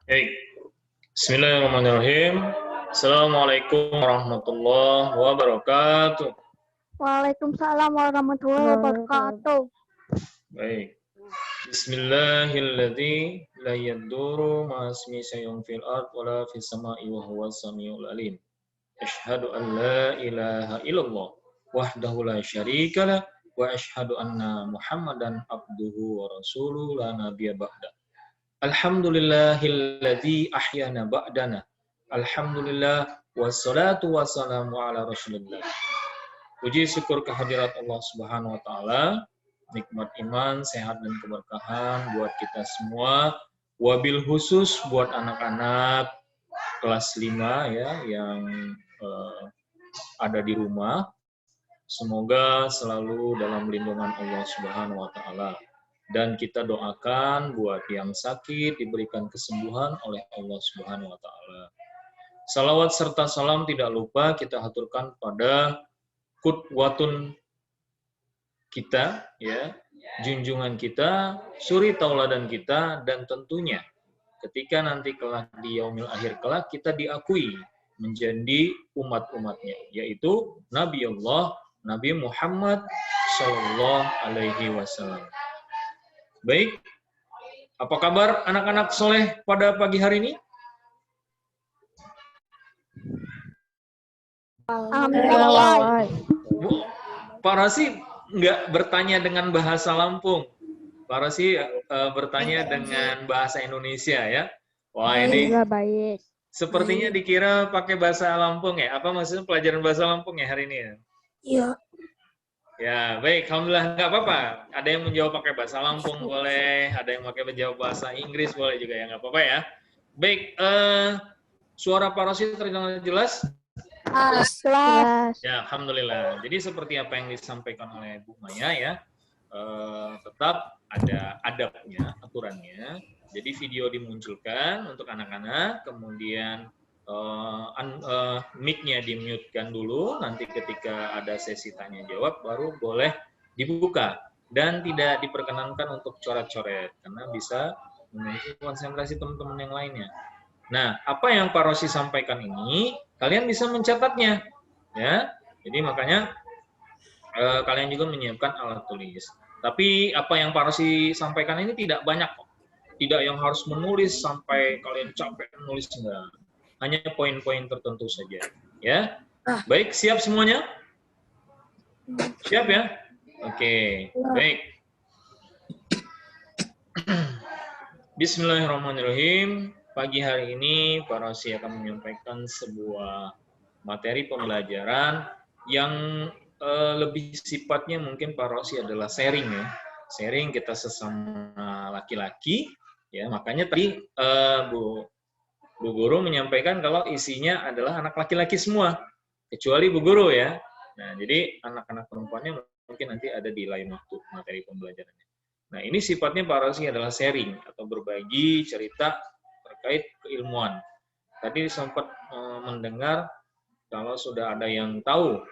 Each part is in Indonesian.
Baik, Bismillahirrahmanirrahim. Assalamualaikum warahmatullahi wabarakatuh. Waalaikumsalam warahmatullahi wabarakatuh. Baik. Bismillahilladzi la yadurru ma'asmi syai'un fil ard wala fis sama'i wa huwas samiul alim. Asyhadu an la ilaha illallah wahdahu la syarikalah wa asyhadu anna Muhammadan abduhu wa rasuluhu la nabiyya ba'da. Alhamdulillahilladzi ahyana ba'dana. Alhamdulillah wassalatu wassalamu ala Rasulillah. Puji syukur kehadirat Allah Subhanahu wa taala, nikmat iman, sehat dan keberkahan buat kita semua, wabil khusus buat anak-anak kelas 5 ya yang ada di rumah. Semoga selalu dalam lindungan Allah Subhanahu wa taala. Dan kita doakan buat yang sakit diberikan kesembuhan oleh Allah Subhanahu wa taala. Salawat serta salam tidak lupa kita haturkan pada qudwatun kita ya, junjungan kita, suri tauladan kita, dan tentunya ketika nanti kelak di yaumil akhir kelak kita diakui menjadi umat-umatnya, yaitu Nabi Allah Nabi Muhammad Sallallahu Alaihi Wasallam. Baik, apa kabar anak-anak soleh pada pagi hari ini? Alhamdulillah. Pak Rasi nggak bertanya dengan bahasa Lampung. Pak Rasi bertanya dengan bahasa Indonesia ya. Wah ini baik. sepertinya dikira pakai bahasa Lampung ya. Apa maksudnya pelajaran bahasa Lampung ya hari ini ya? Iya. Ya, baik. Alhamdulillah, nggak apa-apa. Ada yang menjawab pakai bahasa Lampung boleh, ada yang pakai menjawab bahasa Inggris boleh juga ya, nggak apa-apa ya. Baik, suara Pak Rosi terdengar jelas? Jelas. Ya, Alhamdulillah. Jadi seperti apa yang disampaikan oleh Bu Maya ya, tetap ada adabnya, aturannya. Jadi video dimunculkan untuk anak-anak, kemudian mic-nya di-mute-kan dulu, nanti ketika ada sesi tanya jawab baru boleh dibuka dan tidak diperkenankan untuk coret-coret karena bisa mengganggu konsentrasi teman-teman yang lainnya. Nah, apa yang Pak Rosi sampaikan ini kalian bisa mencatatnya ya. Jadi makanya kalian juga menyiapkan alat tulis. Tapi apa yang Pak Rosi sampaikan ini tidak banyak kok. Tidak yang harus menulis sampai kalian capek menulis, enggak. Hanya poin-poin tertentu saja, ya. Baik, siap semuanya? Siap ya? Oke, baik. Bismillahirrahmanirrahim. Pagi hari ini Pak Rosi akan menyampaikan sebuah materi pembelajaran yang lebih sifatnya mungkin Pak Rosi adalah sharing ya. Sharing kita sesama laki-laki, ya. Makanya tadi Bu Guru menyampaikan kalau isinya adalah anak laki-laki semua, kecuali Bu Guru ya. Nah, jadi anak-anak perempuannya mungkin nanti ada di lain waktu materi pembelajarannya. Nah, ini sifatnya Pak Rosi adalah sharing atau berbagi cerita terkait keilmuan. Tadi sempat mendengar kalau sudah ada yang tahu,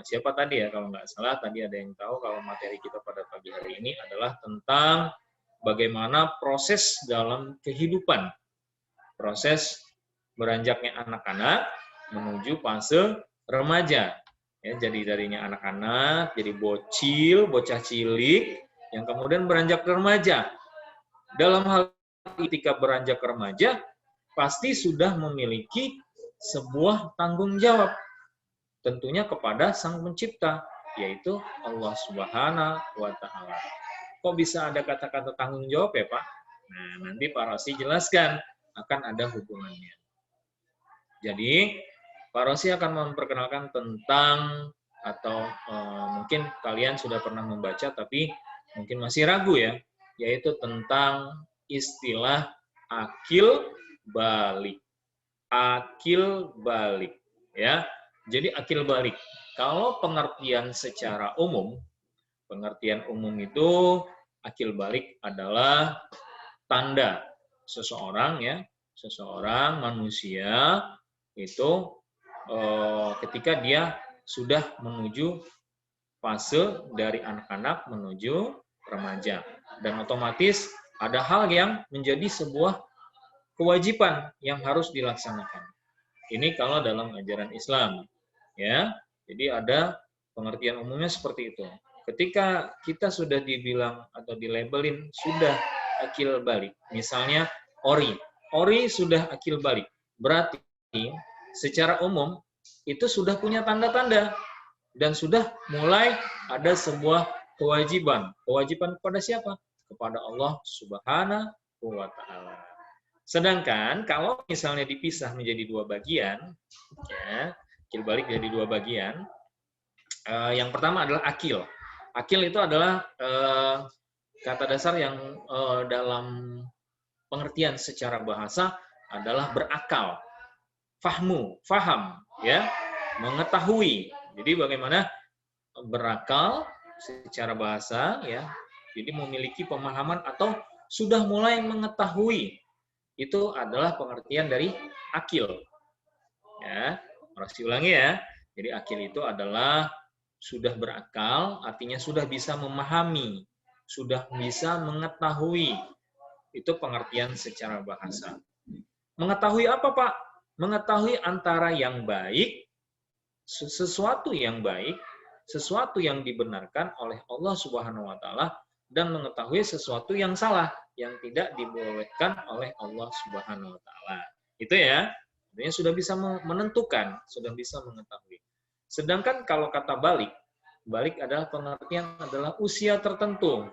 siapa tadi ya, kalau nggak salah tadi ada yang tahu kalau materi kita pada pagi hari ini adalah tentang bagaimana proses dalam kehidupan. Proses beranjaknya anak-anak menuju fase remaja. Ya, jadi darinya anak-anak, jadi bocil, bocah cilik, yang kemudian beranjak ke remaja. Dalam hal ketika beranjak ke remaja, pasti sudah memiliki sebuah tanggung jawab. Tentunya kepada Sang Pencipta, yaitu Allah Subhanahu wa Ta'ala. Kok bisa ada kata-kata tanggung jawab ya Pak? Nah, nanti Pak Rosi jelaskan akan ada hubungannya. Jadi, Pak Rosi akan memperkenalkan tentang atau mungkin kalian sudah pernah membaca tapi mungkin masih ragu ya, yaitu tentang istilah akil balik. Akil balik ya. Jadi akil balik. Kalau pengertian secara umum, pengertian umum itu akil balik adalah tanda seseorang ya, seseorang manusia itu ketika dia sudah menuju fase dari anak-anak menuju remaja. Dan otomatis ada hal yang menjadi sebuah kewajiban yang harus dilaksanakan. Ini kalau dalam ajaran Islam, ya. Jadi ada pengertian umumnya seperti itu. Ketika kita sudah dibilang atau dilabelin sudah akil balik, misalnya ori sudah akil balik, berarti secara umum itu sudah punya tanda-tanda dan sudah mulai ada sebuah kewajiban. Kewajiban kepada siapa? Kepada Allah Subhanahu wa taala. Sedangkan kalau misalnya dipisah menjadi dua bagian, ya, akil balik jadi dua bagian. Yang pertama adalah akil. Akil itu adalah kata dasar yang dalam pengertian secara bahasa adalah berakal, faham, ya, mengetahui. Jadi bagaimana berakal secara bahasa, ya, jadi memiliki pemahaman atau sudah mulai mengetahui. Itu adalah pengertian dari akil. Ya, harus diulangi ya. Jadi akil itu adalah sudah berakal, artinya sudah bisa memahami, sudah bisa mengetahui. Itu pengertian secara bahasa. Mengetahui apa, Pak? Mengetahui antara yang baik, sesuatu yang baik, sesuatu yang dibenarkan oleh Allah Subhanahu wa taala, dan mengetahui sesuatu yang salah, yang tidak dibolehkan oleh Allah Subhanahu wa taala. Itu ya. Artinya sudah bisa menentukan, sudah bisa mengetahui. Sedangkan kalau kata balik adalah pengertian adalah usia tertentu.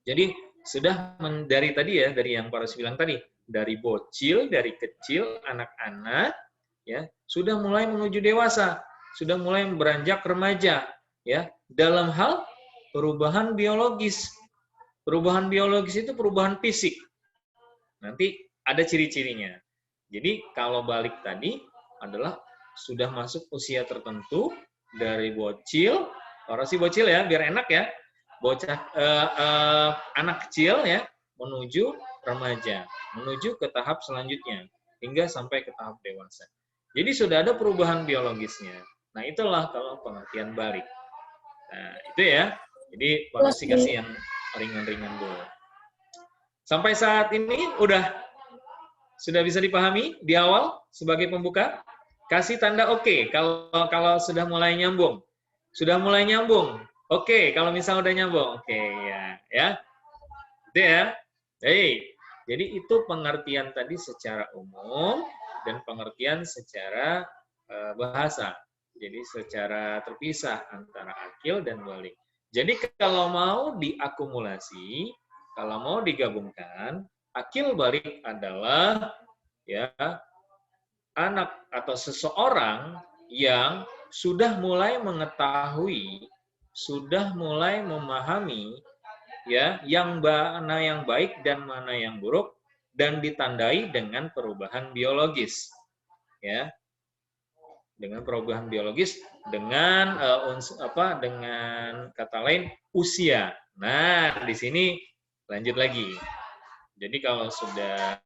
Jadi sudah dari tadi ya, dari yang Pak Rosi bilang tadi, dari bocil, dari kecil, anak-anak, ya sudah mulai menuju dewasa, sudah mulai beranjak remaja, ya dalam hal perubahan biologis. Perubahan biologis itu perubahan fisik. Nanti ada ciri-cirinya. Jadi kalau balik tadi adalah sudah masuk usia tertentu dari bocil, orang sih bocil ya, biar enak ya, bocah anak kecil ya menuju remaja, menuju ke tahap selanjutnya hingga sampai ke tahap dewasa. Jadi sudah ada perubahan biologisnya. Nah itulah kalau pengertian balik. Nah itu ya. Jadi kasih yang ringan-ringan dulu. Sampai saat ini sudah bisa dipahami di awal sebagai pembuka. Kasih tanda oke kalau sudah mulai nyambung. Sudah mulai nyambung. Oke, kalau misalnya udah nyambung. Oke, ya. Itu ya. Jadi itu pengertian tadi secara umum dan pengertian secara bahasa. Jadi secara terpisah antara akil dan balik. Jadi kalau mau diakumulasi, kalau mau digabungkan, akil balik adalah ya anak atau seseorang yang sudah mulai mengetahui, sudah mulai memahami ya yang mana yang baik dan mana yang buruk, dan ditandai dengan perubahan biologis. Ya. Dengan perubahan biologis, dengan dengan kata lain usia. Nah, di sini lanjut lagi. Jadi kalau sudah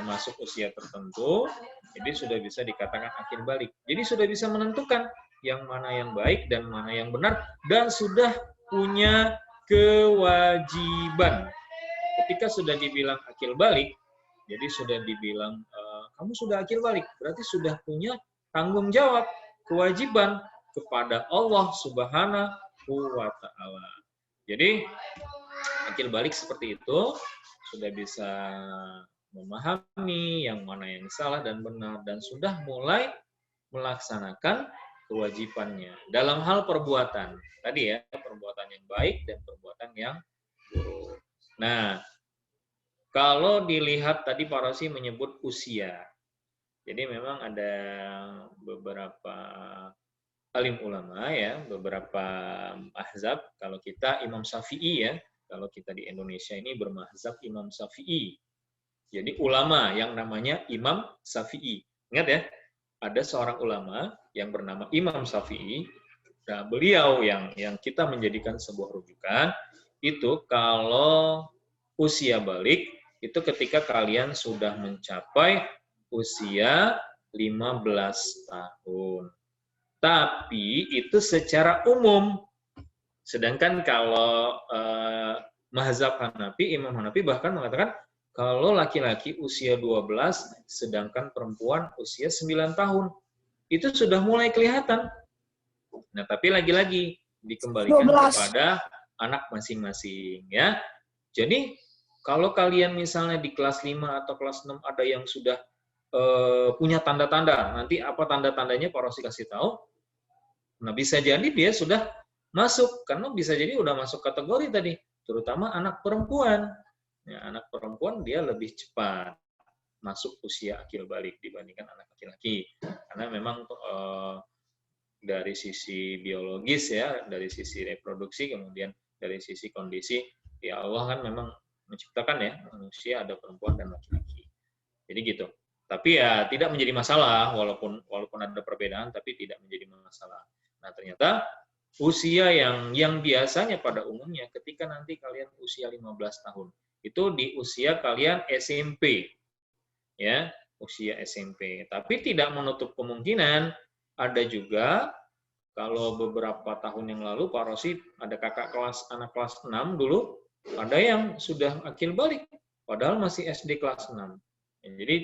masuk usia tertentu, jadi sudah bisa dikatakan akil balik. Jadi sudah bisa menentukan yang mana yang baik dan mana yang benar, dan sudah punya kewajiban. Ketika sudah dibilang akil balik, jadi sudah dibilang kamu sudah akil balik, berarti sudah punya tanggung jawab, kewajiban kepada Allah Subhanahu wa taala. Jadi akil balik seperti itu, sudah bisa memahami yang mana yang salah dan benar, dan sudah mulai melaksanakan kewajibannya dalam hal perbuatan. Tadi ya, perbuatan yang baik dan perbuatan yang buruk. Nah, kalau dilihat tadi Pak Rosi menyebut usia. Jadi memang ada beberapa alim ulama ya, beberapa mazhab. Kalau kita Imam Syafi'i ya, kalau kita di Indonesia ini bermazhab Imam Syafi'i. Jadi ulama yang namanya Imam Syafi'i. Ingat ya, ada seorang ulama yang bernama Imam Syafi'i. Nah, beliau yang kita menjadikan sebuah rujukan itu kalau usia balik itu ketika kalian sudah mencapai usia 15 tahun. Tapi itu secara umum. Sedangkan kalau mazhab Hanafi, Imam Hanafi bahkan mengatakan kalau laki-laki usia 12, sedangkan perempuan usia 9 tahun. Itu sudah mulai kelihatan. Nah, tapi lagi-lagi dikembalikan 12. kepada anak masing-masing, ya. Jadi, kalau kalian misalnya di kelas 5 atau kelas 6 ada yang sudah punya tanda-tanda, nanti apa tanda-tandanya Pak Rosi kasih tahu. Nah, bisa jadi dia sudah masuk, karena bisa jadi udah masuk kategori tadi, terutama anak perempuan. Ya, anak perempuan dia lebih cepat masuk usia akil balik dibandingkan anak laki-laki. Karena memang dari sisi biologis ya, dari sisi reproduksi, kemudian dari sisi kondisi, ya Allah kan memang menciptakan ya manusia ada perempuan dan laki-laki. Jadi gitu. Tapi ya tidak menjadi masalah, walaupun ada perbedaan, tapi tidak menjadi masalah. Nah, ternyata usia yang biasanya pada umumnya ketika nanti kalian usia 15 tahun, itu di usia kalian SMP. Ya, usia SMP. Tapi tidak menutup kemungkinan ada juga kalau beberapa tahun yang lalu Pak Rosi ada anak kelas 6 dulu, ada yang sudah akil balik padahal masih SD kelas 6. Ya, jadi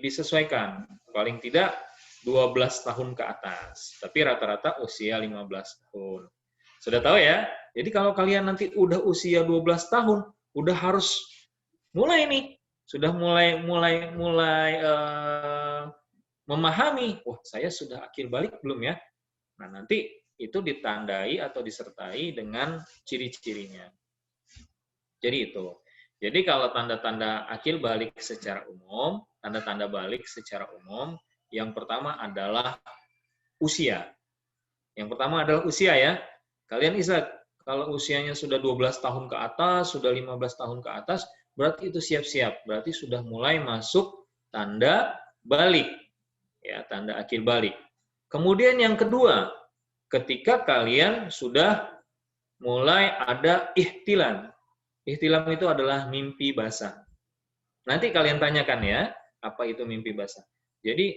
disesuaikan, paling tidak 12 tahun ke atas, tapi rata-rata usia 15 tahun. Sudah tahu ya? Jadi kalau kalian nanti udah usia 12 tahun, udah harus mulai nih, sudah mulai memahami, wah saya sudah akil balik belum ya? Nah, nanti itu ditandai atau disertai dengan ciri-cirinya. Jadi itu. Jadi kalau tanda-tanda akil balik secara umum, tanda-tanda balik secara umum, yang pertama adalah usia. Yang pertama adalah usia ya. Kalian bisa, kalau usianya sudah 12 tahun ke atas, sudah 15 tahun ke atas, berarti itu siap-siap. Berarti sudah mulai masuk tanda balik. Ya, tanda akil balik. Kemudian yang kedua, ketika kalian sudah mulai ada ihtilam. Ihtilam itu adalah mimpi basah. Nanti kalian tanyakan ya, apa itu mimpi basah. Jadi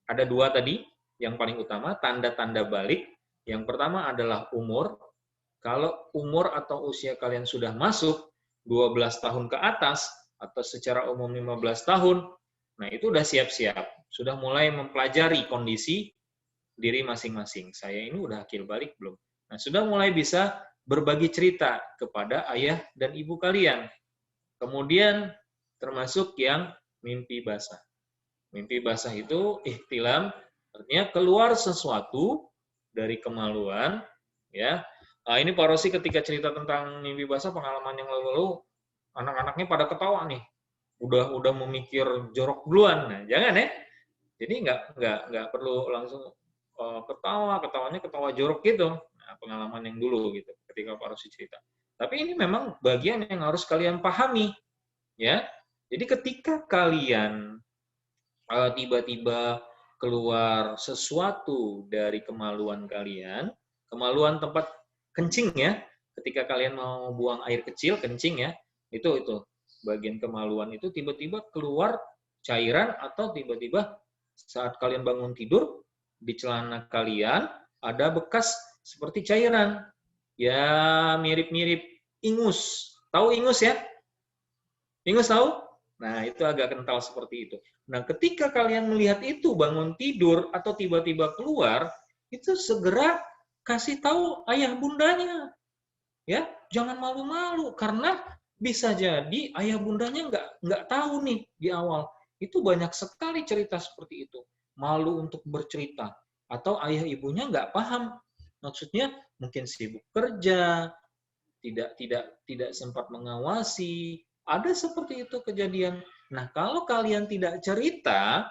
ada dua tadi, yang paling utama tanda-tanda balik. Yang pertama adalah umur. Kalau umur atau usia kalian sudah masuk 12 tahun ke atas, atau secara umum 15 tahun, nah itu udah siap-siap. Sudah mulai mempelajari kondisi diri masing-masing. Saya ini udah akil balik belum? Nah, sudah mulai bisa berbagi cerita kepada ayah dan ibu kalian. Kemudian termasuk yang mimpi basah. Mimpi basah itu ihtilam, artinya keluar sesuatu dari kemaluan. Ya, ini Pak Rosi ketika cerita tentang mimpi basah pengalaman yang lalu, anak-anaknya pada ketawa nih, udah memikir jorok duluan. Nah, jangan ya. Jadi nggak perlu langsung ketawanya ketawa jorok gitu. Nah, pengalaman yang dulu gitu ketika Pak Rosi cerita. Tapi ini memang bagian yang harus kalian pahami, ya. Jadi ketika kalian tiba-tiba keluar sesuatu dari kemaluan kalian, kemaluan tempat kencing ya. Ketika kalian mau buang air kecil, kencing ya, itu bagian kemaluan itu tiba-tiba keluar cairan atau tiba-tiba saat kalian bangun tidur di celana kalian ada bekas seperti cairan. Ya, mirip-mirip ingus. Tahu ingus ya? Ingus tahu? Nah, itu agak kental seperti itu. Nah, ketika kalian melihat itu bangun tidur atau tiba-tiba keluar, itu segera kasih tahu ayah bundanya. Ya, jangan malu-malu karena bisa jadi ayah bundanya nggak tahu nih di awal. Itu banyak sekali cerita seperti itu. Malu untuk bercerita atau ayah ibunya nggak paham. Maksudnya mungkin sibuk kerja, tidak sempat mengawasi. Ada seperti itu kejadian. Nah, kalau kalian tidak cerita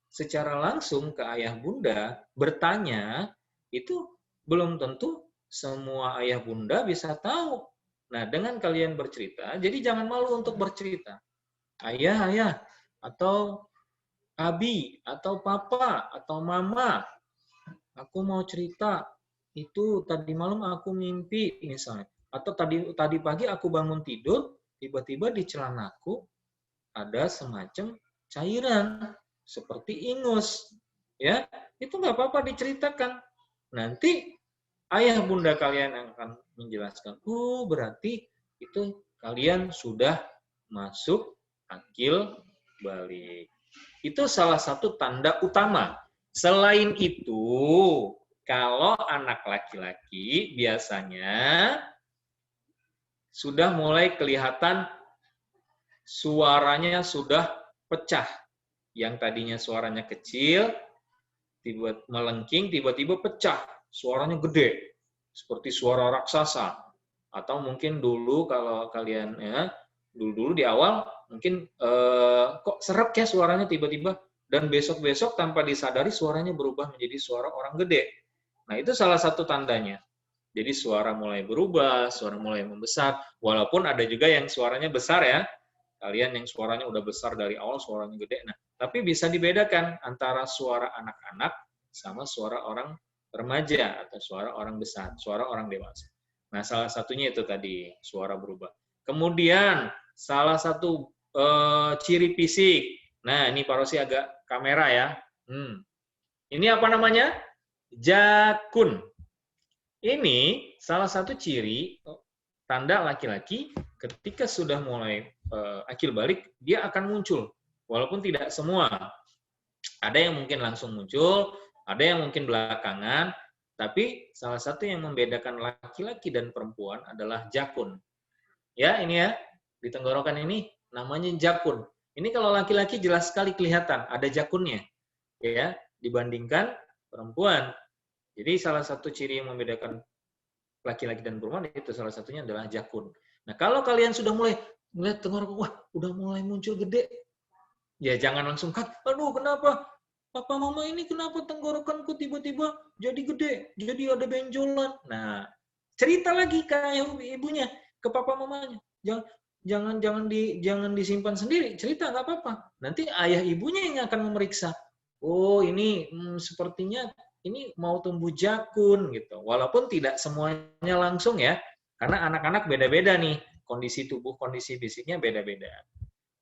secara langsung ke ayah bunda, bertanya, itu belum tentu semua ayah bunda bisa tahu. Nah, dengan kalian bercerita, jadi jangan malu untuk bercerita. Ayah, atau abi, atau papa, atau mama, aku mau cerita, itu tadi malam aku mimpi misalnya. Atau tadi pagi aku bangun tidur, tiba-tiba di celanaku ada semacam cairan seperti ingus. Ya, itu nggak apa-apa diceritakan. Nanti ayah bunda kalian yang akan menjelaskan, oh berarti itu kalian sudah masuk akil balik. Itu salah satu tanda utama. Selain itu, kalau anak laki-laki biasanya sudah mulai kelihatan suaranya sudah pecah. Yang tadinya suaranya kecil, melengking, tiba-tiba pecah. Suaranya gede, seperti suara raksasa. Atau mungkin dulu kalau kalian ya, dulu di awal mungkin kok serak ya suaranya tiba-tiba, dan besok-besok tanpa disadari suaranya berubah menjadi suara orang gede. Nah, itu salah satu tandanya. Jadi suara mulai berubah, suara mulai membesar, walaupun ada juga yang suaranya besar ya. Kalian yang suaranya udah besar dari awal, suaranya gede. Nah, tapi bisa dibedakan antara suara anak-anak sama suara orang remaja atau suara orang besar, suara orang dewasa. Nah, salah satunya itu tadi, suara berubah. Kemudian, salah satu ciri fisik. Nah, ini Pak Rosi agak kamera ya. Ini apa namanya? Jakun. Ini salah satu ciri tanda laki-laki ketika sudah mulai akil balik, dia akan muncul. Walaupun tidak semua. Ada yang mungkin langsung muncul, ada yang mungkin belakangan, tapi salah satu yang membedakan laki-laki dan perempuan adalah jakun. Ya, ini ya, di tenggorokan ini namanya jakun. Ini kalau laki-laki jelas sekali kelihatan, ada jakunnya. Ya, dibandingkan perempuan. Jadi salah satu ciri yang membedakan laki-laki dan perempuan itu salah satunya adalah jakun. Nah, kalau kalian sudah mulai melihat tenggorokan, wah, udah mulai muncul gede, ya jangan langsung cut. Aduh, kenapa? Papa mama ini kenapa tenggorokanku tiba-tiba jadi gede, jadi ada benjolan. Nah, cerita lagi ke ayah ibunya, ke papa mamanya. Jangan disimpan sendiri, cerita nggak apa-apa. Nanti ayah ibunya yang akan memeriksa. Oh, ini sepertinya ini mau tumbuh jakun gitu. Walaupun tidak semuanya langsung ya, karena anak-anak beda-beda nih, kondisi tubuh, kondisi fisiknya beda-beda.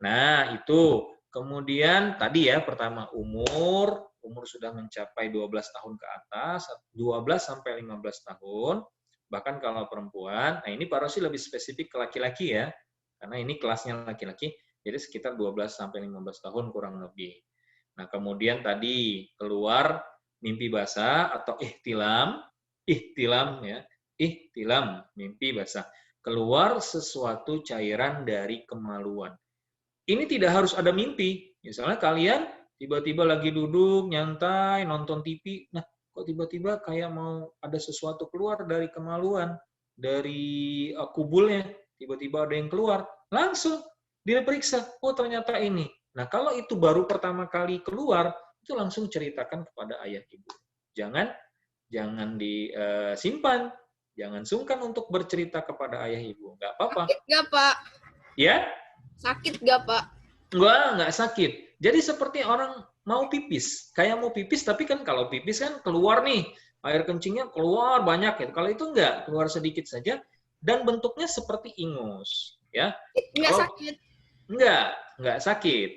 Nah, itu. Kemudian tadi ya, pertama umur sudah mencapai 12 tahun ke atas, 12 sampai 15 tahun. Bahkan kalau perempuan, nah ini Pak Rosi lebih spesifik ke laki-laki ya, karena ini kelasnya laki-laki, jadi sekitar 12 sampai 15 tahun kurang lebih. Nah, kemudian tadi keluar mimpi basah atau ihtilam ya, ihtilam, mimpi basah. Keluar sesuatu cairan dari kemaluan. Ini tidak harus ada mimpi. Misalnya kalian tiba-tiba lagi duduk, nyantai, nonton TV, nah kok tiba-tiba kayak mau ada sesuatu keluar dari kemaluan, dari kubulnya, tiba-tiba ada yang keluar, langsung diperiksa, oh ternyata ini. Nah, kalau itu baru pertama kali keluar, itu langsung ceritakan kepada ayah ibu. Jangan disimpan, jangan sungkan untuk bercerita kepada ayah ibu. Nggak apa-apa. Sakit nggak, Pak? Ya? Sakit nggak, Pak? Nggak sakit. Jadi seperti orang mau pipis. Kayak mau pipis, tapi kan kalau pipis kan keluar nih, air kencingnya keluar banyak. Gitu. Kalau itu nggak, keluar sedikit saja, dan bentuknya seperti ingus. Ya. Nggak sakit? Nggak sakit.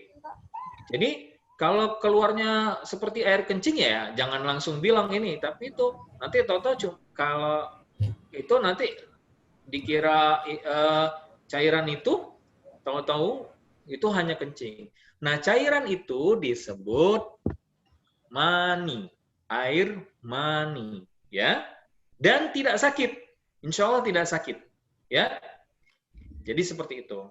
Jadi kalau keluarnya seperti air kencing ya, jangan langsung bilang ini. Tapi itu nanti tahu-tahu kalau itu nanti dikira cairan itu, tahu-tahu itu hanya kencing. Nah, cairan itu disebut mani, air mani, ya. Dan tidak sakit. Insya Allah tidak sakit, ya. Jadi seperti itu.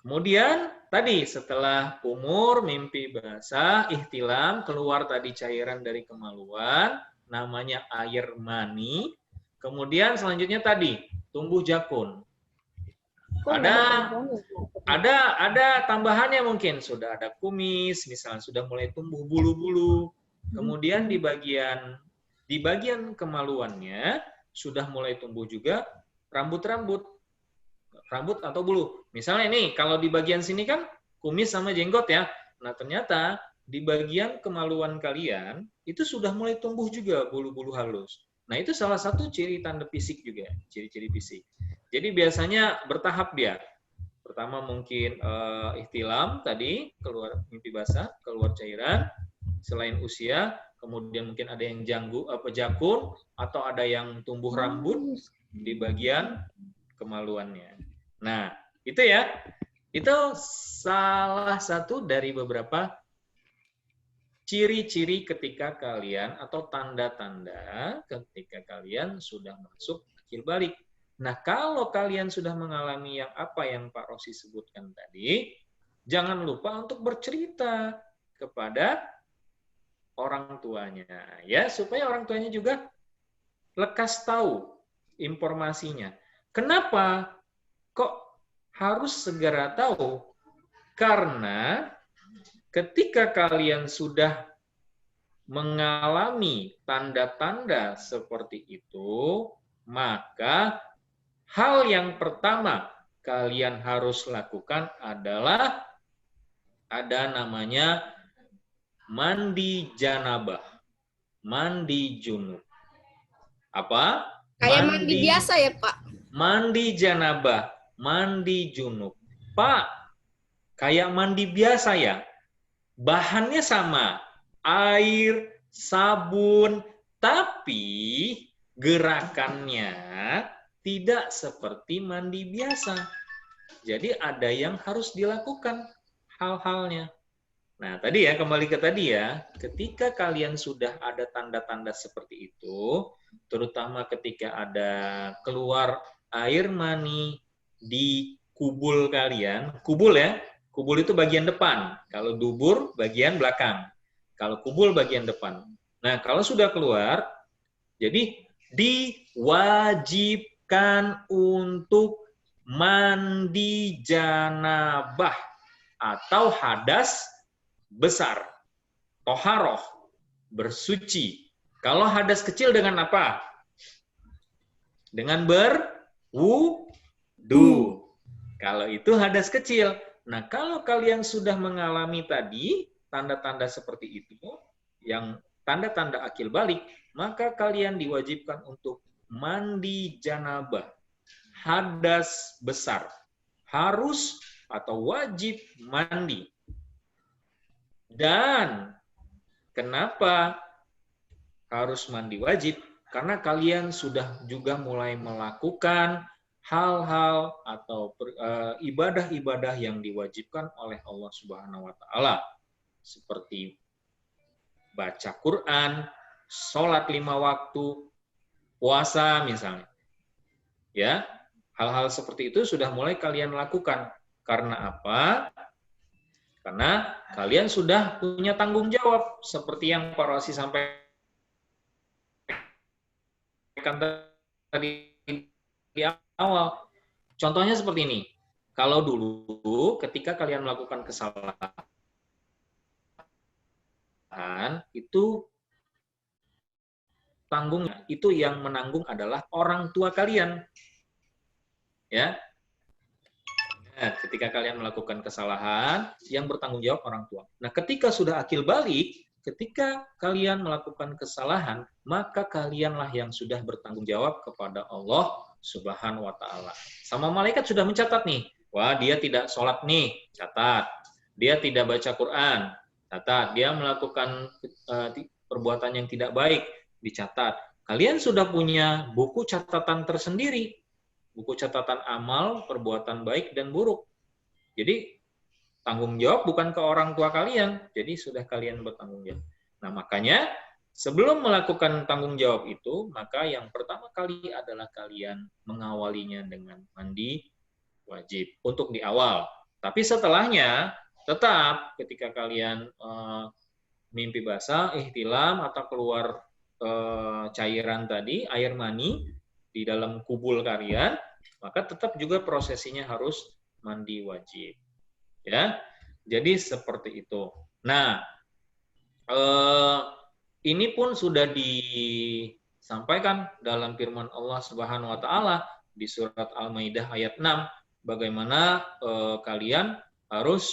Kemudian tadi setelah umur, mimpi basah, ihtilam, keluar tadi cairan dari kemaluan, namanya air mani. Kemudian selanjutnya tadi tumbuh jakun. Ada tambahannya mungkin, sudah ada kumis, misalnya sudah mulai tumbuh bulu-bulu. Kemudian di bagian kemaluannya sudah mulai tumbuh juga rambut atau bulu. Misalnya nih, kalau di bagian sini kan kumis sama jenggot ya. Nah, ternyata di bagian kemaluan kalian itu sudah mulai tumbuh juga bulu-bulu halus. Nah, itu salah satu ciri tanda fisik juga, ciri-ciri fisik. Jadi biasanya bertahap dia. Pertama mungkin ihtilam tadi, keluar mimpi basah, keluar cairan. Selain usia, kemudian mungkin ada yang jakun, atau ada yang tumbuh rambut di bagian kemaluannya. Nah, itu ya. Itu salah satu dari beberapa ciri-ciri ketika kalian atau tanda-tanda ketika kalian sudah masuk akil balik. Nah, kalau kalian sudah mengalami apa yang Pak Rosi sebutkan tadi, jangan lupa untuk bercerita kepada orang tuanya, ya, supaya orang tuanya juga lekas tahu informasinya. Kenapa kok harus segera tahu? Karena ketika kalian sudah mengalami tanda-tanda seperti itu, maka hal yang pertama kalian harus lakukan adalah ada namanya mandi janabah, mandi junub. Apa? Kayak mandi biasa ya, Pak? Mandi janabah, mandi junub. Pak, kayak mandi biasa ya? Bahannya sama, air, sabun, tapi gerakannya tidak seperti mandi biasa. Jadi ada yang harus dilakukan hal-halnya. Nah, tadi ya, kembali ke tadi ya, ketika kalian sudah ada tanda-tanda seperti itu, terutama ketika ada keluar air mani di kubul kalian, kubul ya, kubul itu bagian depan, kalau dubur bagian belakang, kalau kubul bagian depan. Nah, kalau sudah keluar, jadi diwajibkan untuk mandi janabah atau hadas besar, toharoh, bersuci. Kalau hadas kecil dengan apa? Dengan berwudu. Kalau itu hadas kecil. Nah, kalau kalian sudah mengalami tadi tanda-tanda seperti itu, yang tanda-tanda akil balik, maka kalian diwajibkan untuk mandi janabah, hadas besar. Harus atau wajib mandi. Dan kenapa harus mandi wajib? Karena kalian sudah juga mulai melakukan hal-hal atau ibadah-ibadah yang diwajibkan oleh Allah Subhanahu wa taala, seperti baca Quran, sholat 5 waktu, puasa misalnya. Ya, hal-hal seperti itu sudah mulai kalian lakukan. Karena apa? Karena kalian sudah punya tanggung jawab, seperti yang Pak Rosi sampaikan tadi di awal. Contohnya seperti ini. Kalau dulu ketika kalian melakukan kesalahan, itu tanggungnya, itu yang menanggung adalah orang tua kalian. Ya. Nah, ketika kalian melakukan kesalahan, yang bertanggung jawab orang tua. Nah, ketika sudah akil balik, ketika kalian melakukan kesalahan, maka kalianlah yang sudah bertanggung jawab kepada Allah Subhanahu wa taala. Sama malaikat sudah mencatat nih. Wah, dia tidak sholat nih, catat. Dia tidak baca Quran, catat. Dia melakukan perbuatan yang tidak baik, dicatat. Kalian sudah punya buku catatan tersendiri. Buku catatan amal, perbuatan baik dan buruk. Jadi tanggung jawab bukan ke orang tua kalian, jadi sudah kalian bertanggung jawab. Nah, makanya sebelum melakukan tanggung jawab itu, maka yang pertama kali adalah kalian mengawalinya dengan mandi wajib untuk di awal. Tapi setelahnya tetap ketika kalian mimpi basah, ihtilam atau keluar cairan tadi, air mani di dalam kubul kalian, maka tetap juga prosesinya harus mandi wajib. Ya, jadi seperti itu. Nah, ini pun sudah disampaikan dalam firman Allah Subhanahu wa taala di surat Al-Maidah ayat 6, bagaimana kalian harus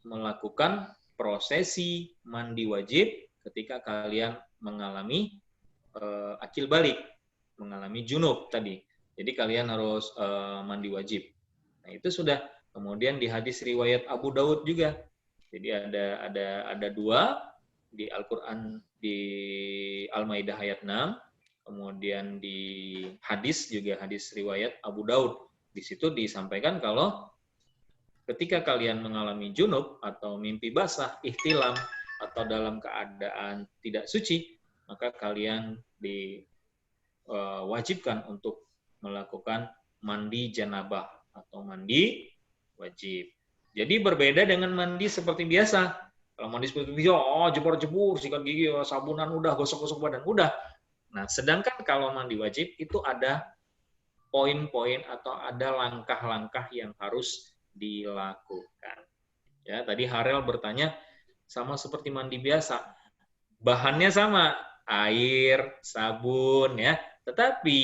melakukan prosesi mandi wajib ketika kalian mengalami akil balik, mengalami junub tadi. Jadi kalian harus mandi wajib. Nah, itu sudah. Kemudian di hadis riwayat Abu Daud juga. Jadi ada 2 di Al-Quran di Al-Maidah ayat 6, kemudian di hadis juga hadis riwayat Abu Daud. Di situ disampaikan kalau ketika kalian mengalami junub atau mimpi basah, ihtilam, atau dalam keadaan tidak suci, maka kalian diwajibkan untuk melakukan mandi janabah atau mandi wajib. Jadi berbeda dengan mandi seperti biasa. Kalau mandi seperti biasa, jebur-jebur, sikat gigi, sabunan udah, gosok-gosok badan udah. Nah, sedangkan kalau mandi wajib itu ada poin-poin atau ada langkah-langkah yang harus dilakukan. Ya, tadi Harel bertanya sama seperti mandi biasa. Bahannya sama, air, sabun ya. Tetapi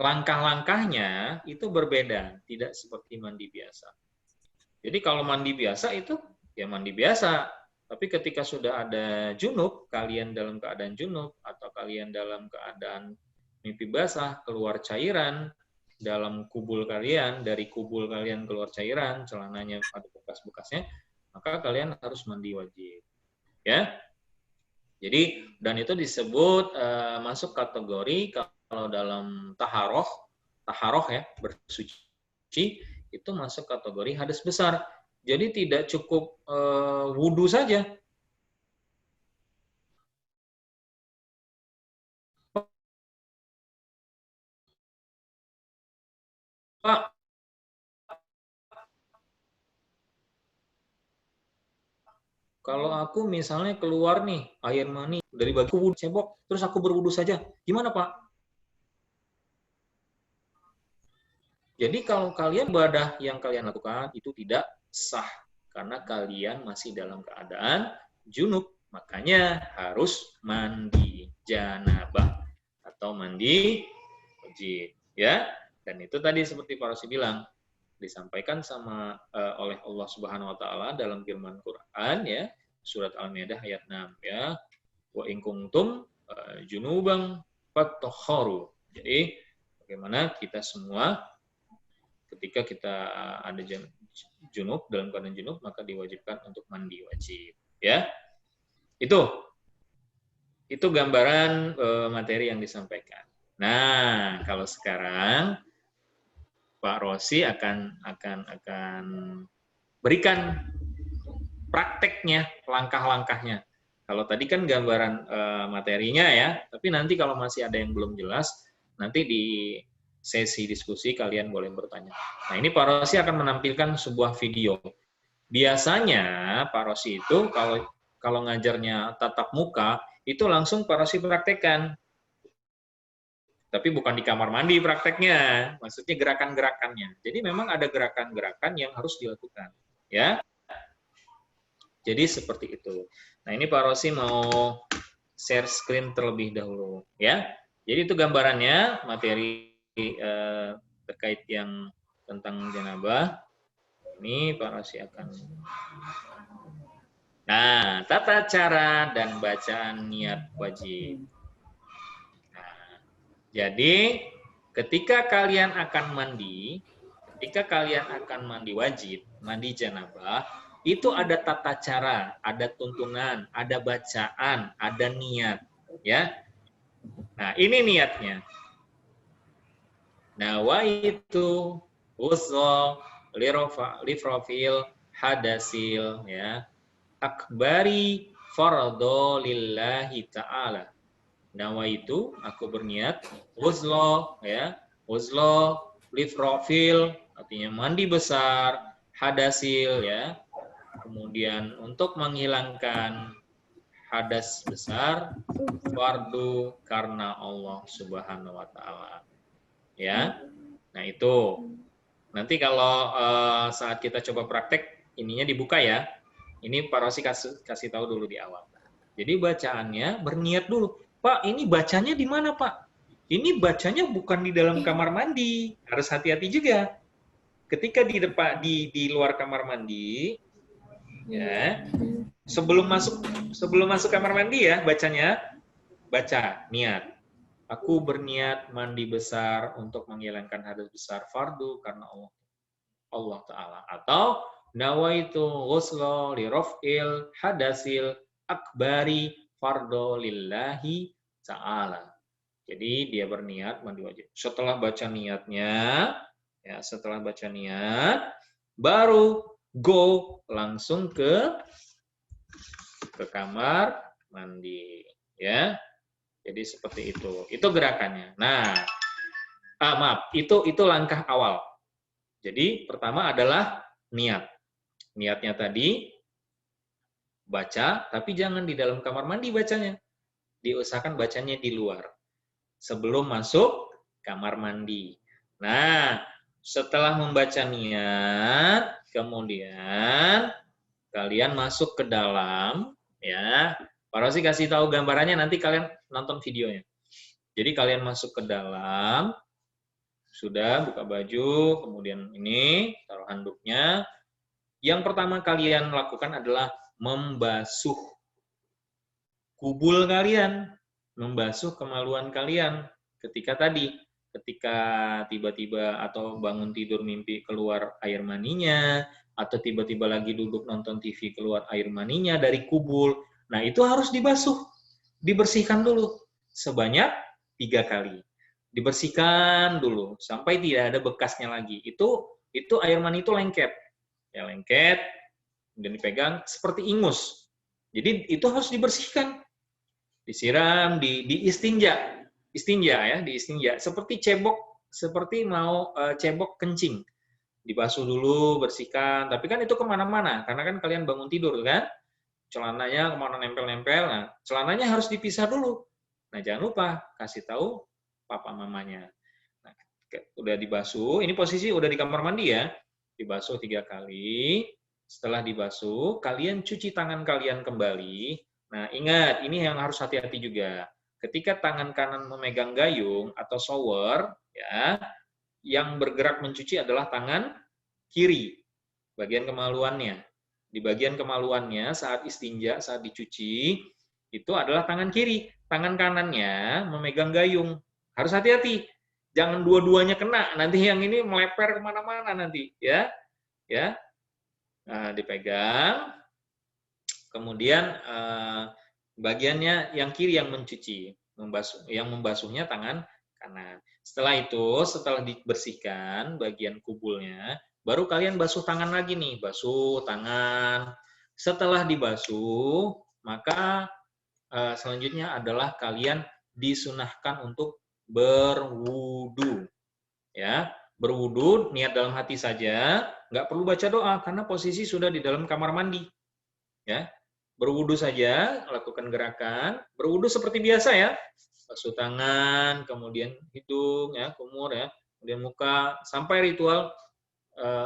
langkah-langkahnya itu berbeda, tidak seperti mandi biasa. Jadi kalau mandi biasa itu ya mandi biasa. Tapi ketika sudah ada junub, kalian dalam keadaan junub atau kalian dalam keadaan mimpi basah, keluar cairan dalam kubul kalian, dari kubul kalian keluar cairan, celananya ada bekas-bekasnya, maka kalian harus mandi wajib. Ya. Jadi dan itu disebut masuk kategori kalau dalam taharoh ya, bersuci itu masuk kategori hadas besar. Jadi tidak cukup wudhu saja. Pak, kalau aku misalnya keluar nih air mani dari bagiku cebok, terus aku berwudhu saja, gimana Pak? Jadi kalau kalian ibadah yang kalian lakukan itu tidak sah karena kalian masih dalam keadaan junub, makanya harus mandi janabah atau mandi wajib, ya. Dan itu tadi seperti Pak Rosi bilang disampaikan oleh Allah Subhanahu wa taala dalam firman Quran ya, surat Al-Maidah ayat 6 ya. Wa in kuntum junuban fatahharu. Jadi bagaimana kita semua ketika kita ada junub, dalam keadaan junub, maka diwajibkan untuk mandi wajib. Ya, itu gambaran materi yang disampaikan. Nah, kalau sekarang Pak Rosi akan berikan prakteknya, langkah-langkahnya. Kalau tadi kan gambaran materinya ya, tapi nanti kalau masih ada yang belum jelas, nanti di sesi diskusi kalian boleh bertanya. Nah, ini Pak Rosi akan menampilkan sebuah video. Biasanya Pak Rosi itu kalau ngajarnya tatap muka, itu langsung Pak Rosi praktekkan. Tapi bukan di kamar mandi prakteknya, maksudnya gerakan-gerakannya. Jadi memang ada gerakan-gerakan yang harus dilakukan, ya. Jadi seperti itu. Nah, ini Pak Rosi mau share screen terlebih dahulu, ya. Jadi itu gambarannya, materi terkait yang tentang janabah. Ini Pak Rosi akan. Nah, tata cara dan bacaan niat wajib. Nah, jadi ketika kalian akan mandi wajib, mandi janabah, itu ada tata cara, ada tuntunan, ada bacaan, ada niat, ya. Nah, ini niatnya. Nawaitu ghusl lirafil hadasil ya akbari fardhu lillahi ta'ala. Nawaitu, aku berniat ghusl ya, ghusl lirafil artinya mandi besar, hadasil ya. Kemudian untuk menghilangkan hadas besar, fardu karena Allah Subhanahu wa taala. Ya. Nah, itu. Nanti kalau saat kita coba praktek ininya dibuka ya. Ini Pak Rosi kasih tahu dulu di awal. Jadi bacaannya berniat dulu. Pak, ini bacanya di mana, Pak? Ini bacanya bukan di dalam kamar mandi. Harus hati-hati juga. Ketika di luar kamar mandi ya. Sebelum masuk kamar mandi ya bacanya, baca niat. Aku berniat mandi besar untuk menghilangkan hadas besar fardu karena Allah Ta'ala. Atau nawaitu ghusla li raf'il hadasil akbari fardhu lillahi ta'ala. Jadi dia berniat mandi wajib. Setelah baca niatnya, ya setelah baca niat, baru go langsung ke kamar mandi, ya. Jadi seperti itu. Itu gerakannya. Nah, maaf, itu langkah awal. Jadi pertama adalah niat. Niatnya tadi baca, tapi jangan di dalam kamar mandi bacanya. Diusahakan bacanya di luar sebelum masuk kamar mandi. Nah, setelah membaca niat, kemudian kalian masuk ke dalam, ya. Pak Rosi kasih tahu gambarannya, nanti kalian nonton videonya. Jadi kalian masuk ke dalam, sudah buka baju, kemudian ini taruh handuknya. Yang pertama kalian lakukan adalah membasuh kubul kalian, membasuh kemaluan kalian ketika tiba-tiba atau bangun tidur mimpi keluar air maninya, atau tiba-tiba lagi duduk nonton TV keluar air maninya dari kubul. Nah, itu harus dibasuh, dibersihkan dulu sebanyak 3 kali. Dibersihkan dulu sampai tidak ada bekasnya lagi. Itu air mani itu lengket. Ya, lengket, kemudian dipegang seperti ingus. Jadi itu harus dibersihkan. Disiram, di istinja ya, di istinja seperti mau cebok kencing, dibasuh dulu, bersihkan. Tapi kan itu kemana-mana, karena kan kalian bangun tidur kan, celananya kemana nempel-nempel. Nah, celananya harus dipisah dulu. Nah, jangan lupa kasih tahu papa mamanya. Nah, udah dibasuh, ini posisi udah di kamar mandi ya, dibasuh 3 kali. Setelah dibasuh, kalian cuci tangan kalian kembali. Nah, ingat, ini yang harus hati-hati juga. Ketika tangan kanan memegang gayung atau shower, ya, yang bergerak mencuci adalah tangan kiri, bagian kemaluannya. Di bagian kemaluannya saat istinja, saat dicuci, itu adalah tangan kiri. Tangan kanannya memegang gayung. Harus hati-hati. Jangan dua-duanya kena, nanti yang ini meleper kemana-mana nanti, ya. Ya. Nah, dipegang. Kemudian bagiannya yang kiri yang mencuci, yang membasuhnya tangan kanan. Setelah itu, setelah dibersihkan bagian kubulnya, baru kalian basuh tangan lagi nih, basuh tangan. Setelah dibasuh, maka selanjutnya adalah kalian disunahkan untuk berwudu. Ya, berwudu niat dalam hati saja, nggak perlu baca doa karena posisi sudah di dalam kamar mandi. Ya, berwudu saja, lakukan gerakan, berwudu seperti biasa ya, basuh tangan, kemudian hidung, ya, kumur ya, kemudian muka, sampai ritual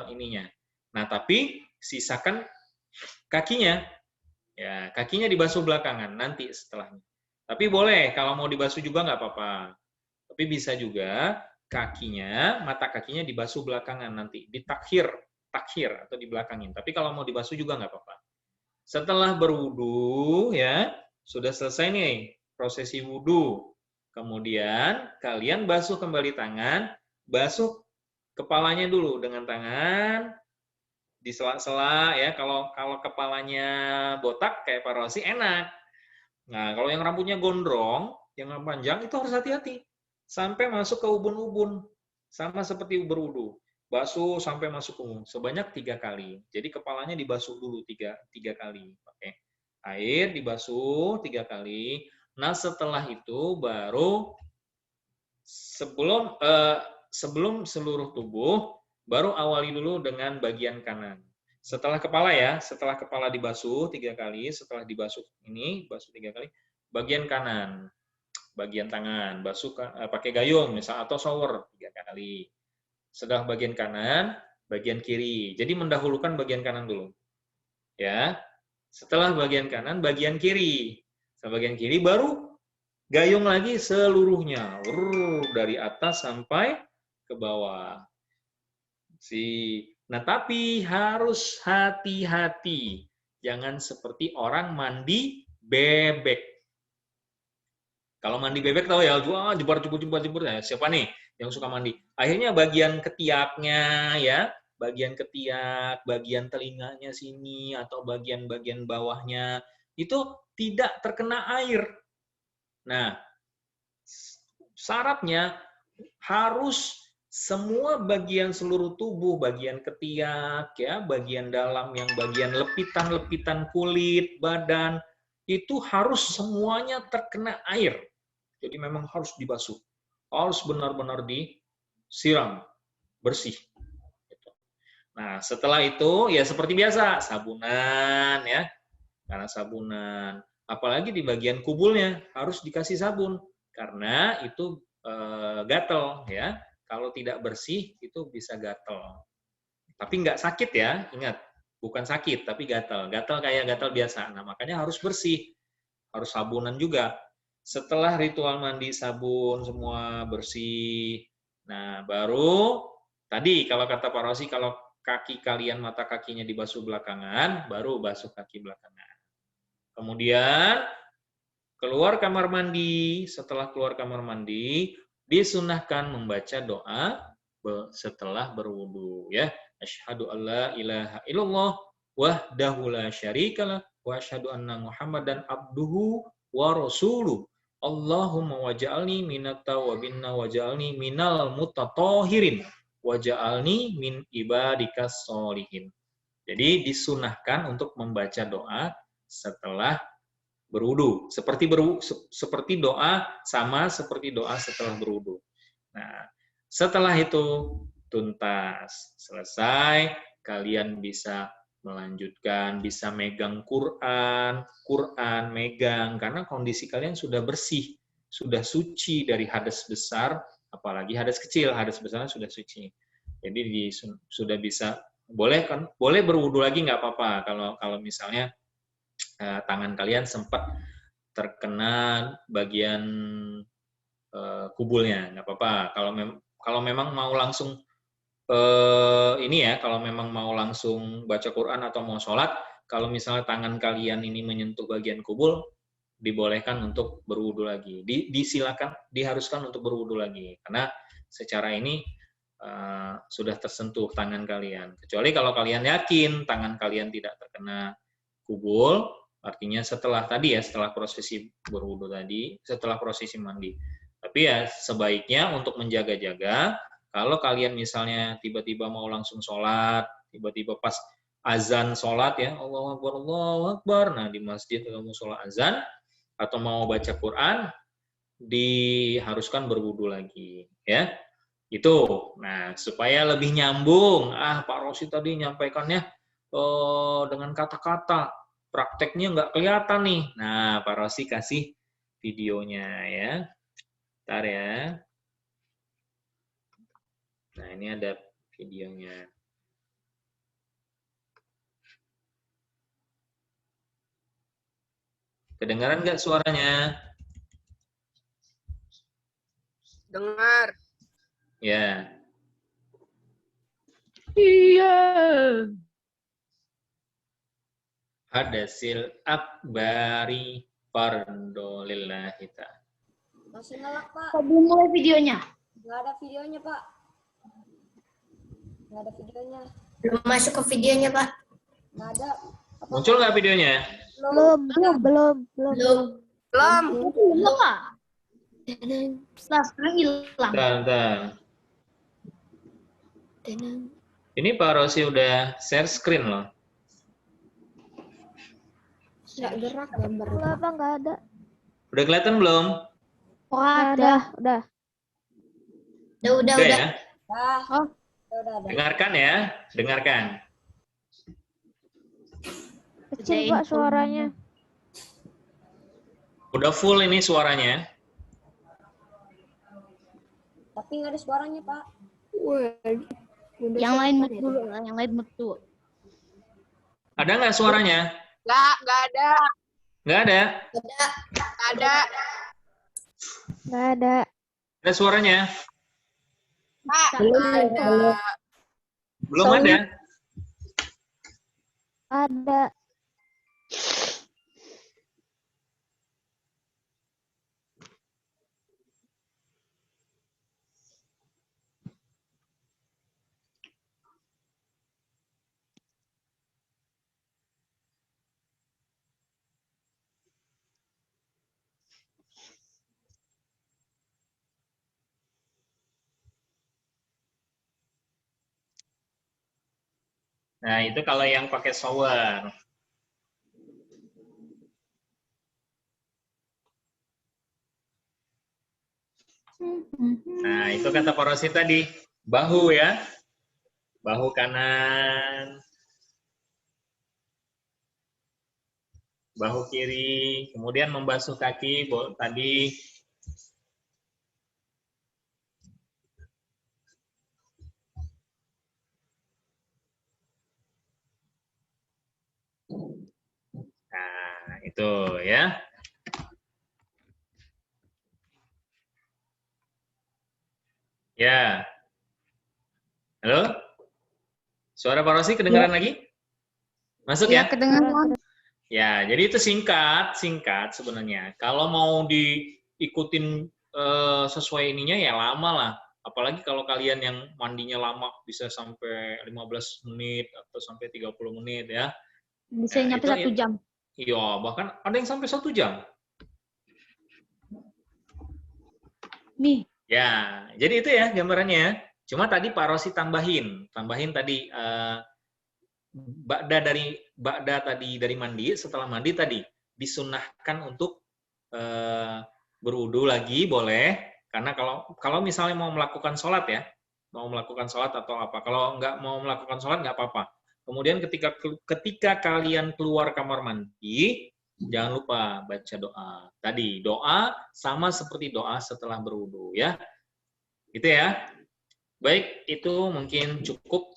ininya. Nah, tapi sisakan kakinya, ya, kakinya dibasuh belakangan nanti setelahnya. Tapi boleh kalau mau dibasuh juga nggak apa-apa. Tapi bisa juga kakinya, mata kakinya dibasuh belakangan nanti, ditakhir atau dibelakangin. Tapi kalau mau dibasuh juga nggak apa-apa. Setelah berwudu, ya, sudah selesai nih prosesi wudu. Kemudian kalian basuh kembali tangan, basuh kepalanya dulu dengan tangan di sela-sela ya. Kalau kepalanya botak kayak Pak Rosi enak. Nah, kalau yang rambutnya gondrong, yang panjang itu harus hati-hati. Sampai masuk ke ubun-ubun. Sama seperti berwudu. Basuh sampai masuk umum sebanyak 3 kali. Jadi kepalanya dibasuh dulu 3 kali. Pakai air dibasuh 3 kali. Nah, setelah itu baru sebelum seluruh tubuh, baru awali dulu dengan bagian kanan. Setelah kepala ya, setelah kepala dibasuh 3 kali, setelah dibasuh ini basuh 3 kali, bagian kanan, bagian tangan basuh pakai gayung misal atau shower 3 kali. Setelah bagian kanan, bagian kiri. Jadi mendahulukan bagian kanan dulu. Ya. Setelah bagian kanan, bagian kiri. Setelah bagian kiri baru gayung lagi seluruhnya. Dari atas sampai ke bawah. Nah, tapi harus hati-hati. Jangan seperti orang mandi bebek. Kalau mandi bebek tahu ya, jebur ya. Siapa nih yang suka mandi? Akhirnya bagian ketiaknya ya, bagian ketiak, bagian telinganya sini atau bagian-bagian bawahnya itu tidak terkena air. Nah, syaratnya harus semua bagian seluruh tubuh, bagian ketiak, ya, bagian dalam yang bagian lepitan-lepitan kulit, badan, itu harus semuanya terkena air. Jadi memang harus dibasuh. Harus benar-benar disiram, bersih. Nah, setelah itu ya seperti biasa, sabunan ya. Karena sabunan. Apalagi di bagian kubulnya harus dikasih sabun karena itu gatel ya. Kalau tidak bersih itu bisa gatel. Tapi nggak sakit ya, ingat. Bukan sakit, tapi gatel. Gatel kayak gatel biasa. Nah, makanya harus bersih. Harus sabunan juga. Setelah ritual mandi sabun semua bersih. Nah, baru tadi kalau kata Pak Rosi, kalau kaki kalian, mata kakinya dibasuh belakangan, baru basuh kaki belakangan. Kemudian keluar kamar mandi. Setelah keluar kamar mandi, disunahkan membaca doa setelah berwudu ya. Asyhadu alla ilaha illallah wahdahu la syarikalah wa asyhadu anna Muhammadan abduhu wa rasuluh. Allahumma waj'alni minat tawwabin waj'alni minal mutatahhirin waj'alni min ibadikas sholihin. Jadi disunahkan untuk membaca doa setelah berwudu. Seperti doa sama seperti doa setelah berwudu. Nah, setelah itu tuntas, selesai, kalian bisa melanjutkan, bisa megang Quran, megang, karena kondisi kalian sudah bersih, sudah suci dari hadas besar, apalagi hadas kecil, hadas besarnya sudah suci. Jadi sudah bisa, boleh berwudu lagi nggak apa-apa kalau misalnya tangan kalian sempat terkena bagian kubulnya, nggak apa-apa. Kalau memang mau langsung ini ya, kalau memang mau langsung baca Quran atau mau sholat, kalau misalnya tangan kalian ini menyentuh bagian kubul, dibolehkan untuk berwudu lagi. Disilakan, diharuskan untuk berwudu lagi, karena secara ini sudah tersentuh tangan kalian. Kecuali kalau kalian yakin tangan kalian tidak terkena kubul, artinya setelah tadi ya, setelah prosesi berwudu tadi, setelah prosesi mandi. Tapi ya sebaiknya untuk menjaga-jaga, kalau kalian misalnya tiba-tiba mau langsung sholat, tiba-tiba pas azan sholat ya, Allahu Akbar, Allahu Akbar, nah di masjid kamu sholat azan, atau mau baca Quran, diharuskan berwudu lagi, ya. Itu. Nah, supaya lebih nyambung, Pak Rosi tadi nyampaikannya dengan kata-kata, prakteknya nggak kelihatan nih. Nah, Pak Rosi kasih videonya ya. Bentar ya. Nah, ini ada videonya. Kedengaran nggak suaranya? Dengar. Ya. Iya. Hadasil akbari fardolillahi ta'ala. Masih ngelak, Pak. Kok belum mulai videonya? Nggak ada videonya, Pak. Nggak ada videonya. Belum masuk ke videonya, Pak. Nggak ada. Muncul nggak videonya? Belum. Belum. Belum. Belum, Pak. Nah, sekarang hilang. Bentar. Ini Pak Rosi udah share screen loh. Nggak gerak gambarnya. Kenapa nggak ada? Udah kelihatan belum? Oh, ada. Udah. Udah. Ya? Dah. Oh. Udah ada. Dengarkan ya, dengarkan. Kecil, Pak, suaranya. Udah full ini suaranya. Tapi nggak ada suaranya, Pak. Yang lain mute dulu lah, yang lain mute dulu. Ada nggak suaranya? Nggak ada. Nggak ada. Nggak ada. Nggak ada. Ada suaranya? Pak, nggak ada. Belum ada. Ada. Nah, itu kalau yang pakai shower. Nah, itu kata Pak Rosi tadi. Bahu ya. Bahu kanan. Bahu kiri. Kemudian membasuh kaki tadi. Nah, itu ya. Ya. Halo? Suara Pak Rosi kedengaran lagi? Masuk ya? Kedengaran. Ya, jadi itu singkat sebenarnya. Kalau mau diikutin sesuai ininya ya lama lah. Apalagi kalau kalian yang mandinya lama bisa sampai 15 menit atau sampai 30 menit ya. Bisa Nah, nyampe itu 1 jam. Iya, bahkan ada yang sampai 1 jam. Nih. Ya, jadi itu ya gambarannya. Cuma tadi Pak Rosi tambahin tadi Ba'da tadi dari mandi, setelah mandi tadi disunahkan untuk berwudu lagi boleh, karena kalau misalnya mau melakukan sholat ya, mau melakukan sholat atau apa, kalau nggak mau melakukan sholat nggak apa-apa. Kemudian ketika kalian keluar kamar mandi, jangan lupa baca doa. Tadi doa sama seperti doa setelah berwudu ya, gitu ya. Baik, itu mungkin cukup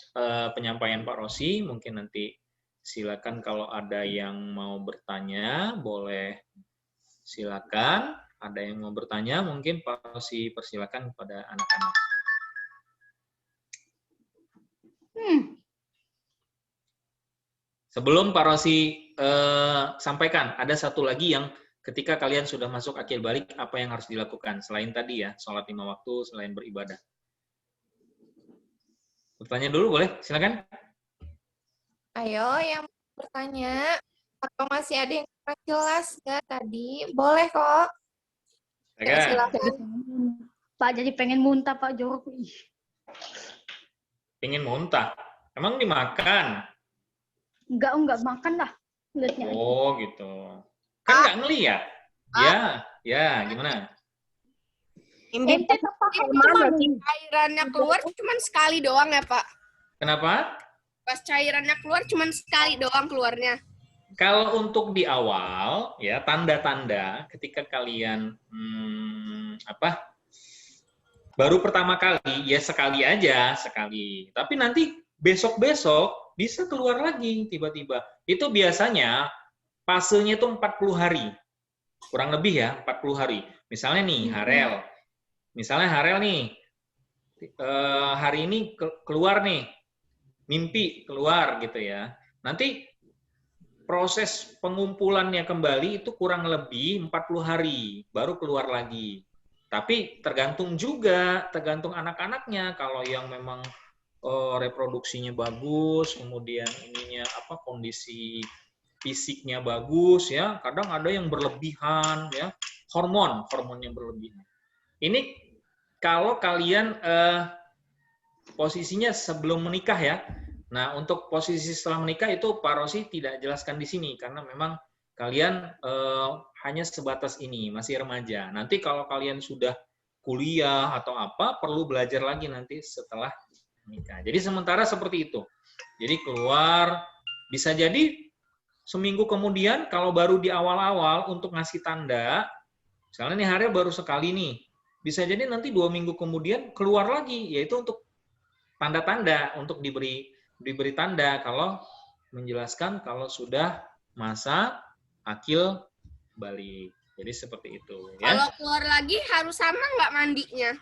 penyampaian Pak Rosi. Mungkin nanti silakan kalau ada yang mau bertanya, boleh silakan. Ada yang mau bertanya, mungkin Pak Rosi persilakan kepada anak-anak. Sebelum Pak Rosi sampaikan, ada satu lagi yang ketika kalian sudah masuk akil balik, apa yang harus dilakukan? Selain tadi ya, sholat 5 waktu, selain beribadah. Bertanya dulu boleh? Silakan. Ayo yang bertanya, atau masih ada yang kurang jelas nggak tadi? Boleh kok. Ya, silakan. Pak jadi pengen muntah Pak jorok. Pengen muntah? Emang dimakan? Enggak makan lah. Lihatnya. Oh gitu. Kan nggak ngeliat. Ya, gimana? Ini cairannya keluar cuma sekali doang ya, Pak? Kenapa? Pas cairannya keluar cuma sekali doang keluarnya. Kalau untuk di awal, ya tanda-tanda ketika kalian baru pertama kali, ya sekali aja, sekali. Tapi nanti besok-besok bisa keluar lagi tiba-tiba. Itu biasanya fasenya itu 40 hari. Kurang lebih ya, 40 hari. Misalnya nih, Harel. Misalnya Harel nih, hari ini keluar nih, mimpi keluar gitu ya. Nanti proses pengumpulannya kembali itu kurang lebih 40 hari, baru keluar lagi. Tapi tergantung anak-anaknya. Kalau yang memang reproduksinya bagus, kemudian kondisi fisiknya bagus ya, kadang ada yang berlebihan ya, hormonnya berlebihan. Ini kalau kalian posisinya sebelum menikah ya. Nah, untuk posisi setelah menikah itu Pak Rosi tidak jelaskan di sini karena memang kalian hanya sebatas ini, masih remaja. Nanti kalau kalian sudah kuliah atau apa, perlu belajar lagi nanti setelah menikah. Jadi sementara seperti itu. Jadi keluar, bisa jadi seminggu kemudian kalau baru di awal-awal untuk ngasih tanda, misalnya nih hari baru sekali nih, bisa jadi nanti 2 minggu kemudian keluar lagi, yaitu untuk tanda-tanda, untuk diberi tanda kalau menjelaskan kalau sudah masa akil balik. Jadi seperti itu. Ya. Kalau keluar lagi harus sama nggak mandinya?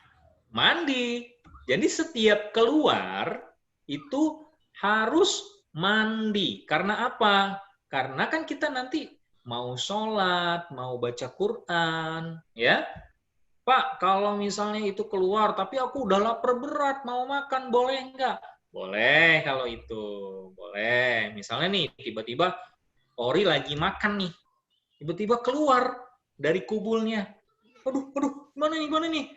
Mandi. Jadi setiap keluar itu harus mandi. Karena apa? Karena kan kita nanti mau sholat, mau baca Quran, ya. Pak, kalau misalnya itu keluar, tapi aku udah lapar berat, mau makan, boleh nggak? Boleh kalau itu, boleh. Misalnya nih, tiba-tiba Ori lagi makan nih, tiba-tiba keluar dari kubulnya. Aduh, gimana nih?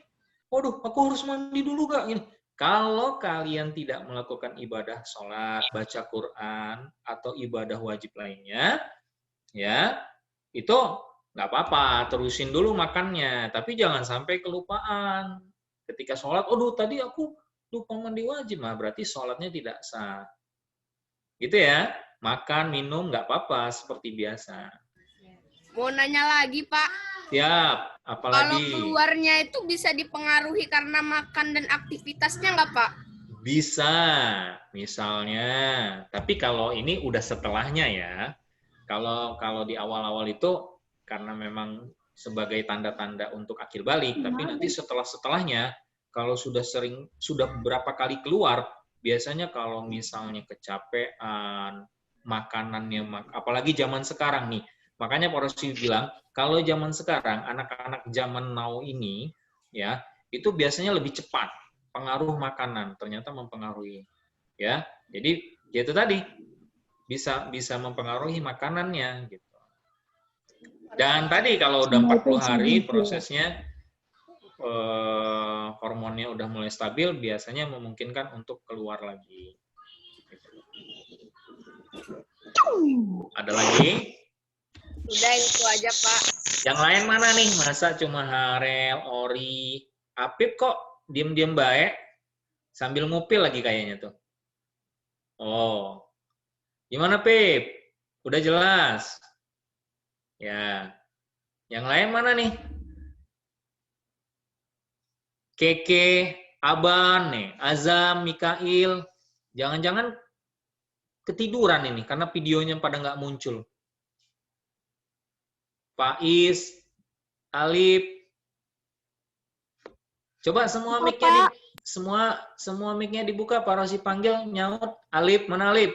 Waduh, aku harus mandi dulu, Kak. Gini. Kalau kalian tidak melakukan ibadah sholat, baca Quran, atau ibadah wajib lainnya, ya, itu nggak apa-apa, terusin dulu makannya. Tapi jangan sampai kelupaan. Ketika sholat, aduh tadi aku lupa mandi wajib, nah berarti sholatnya tidak sah. Gitu ya, makan, minum nggak apa-apa, seperti biasa. Mau nanya lagi, Pak. Siap, Kalau apalagi? keluarnya itu bisa dipengaruhi karena makan dan aktivitasnya nggak, Pak? Bisa, misalnya. Tapi kalau ini udah setelahnya ya. Kalau di awal-awal itu karena memang sebagai tanda-tanda untuk akil balik, tapi nanti setelahnya kalau sudah beberapa kali keluar, biasanya kalau misalnya kecapean, makanannya, apalagi zaman sekarang nih. Makanya Pak Rosi bilang, kalau zaman sekarang, anak-anak zaman now ini, ya, itu biasanya lebih cepat. Pengaruh makanan ternyata mempengaruhi. Ya, jadi itu tadi bisa mempengaruhi makanannya gitu. Dan tadi kalau udah 40 hari prosesnya hormonnya udah mulai stabil, biasanya memungkinkan untuk keluar lagi. Ada lagi? Udah itu aja, Pak. Yang lain mana nih? Masa cuma Harel, Ori, Apip kok diem-diem baik? Sambil ngupil lagi kayaknya tuh. Oh. Gimana, Pip? Udah jelas? Ya. Yang lain mana nih? Keke, Aban, nih, Azam, Mikail. Jangan-jangan ketiduran ini karena videonya pada nggak muncul. Faiz, Alif. Coba semua mic-nya semua mic-nya dibuka, Pak Rosi panggil nyaut. Alif, mana Alif?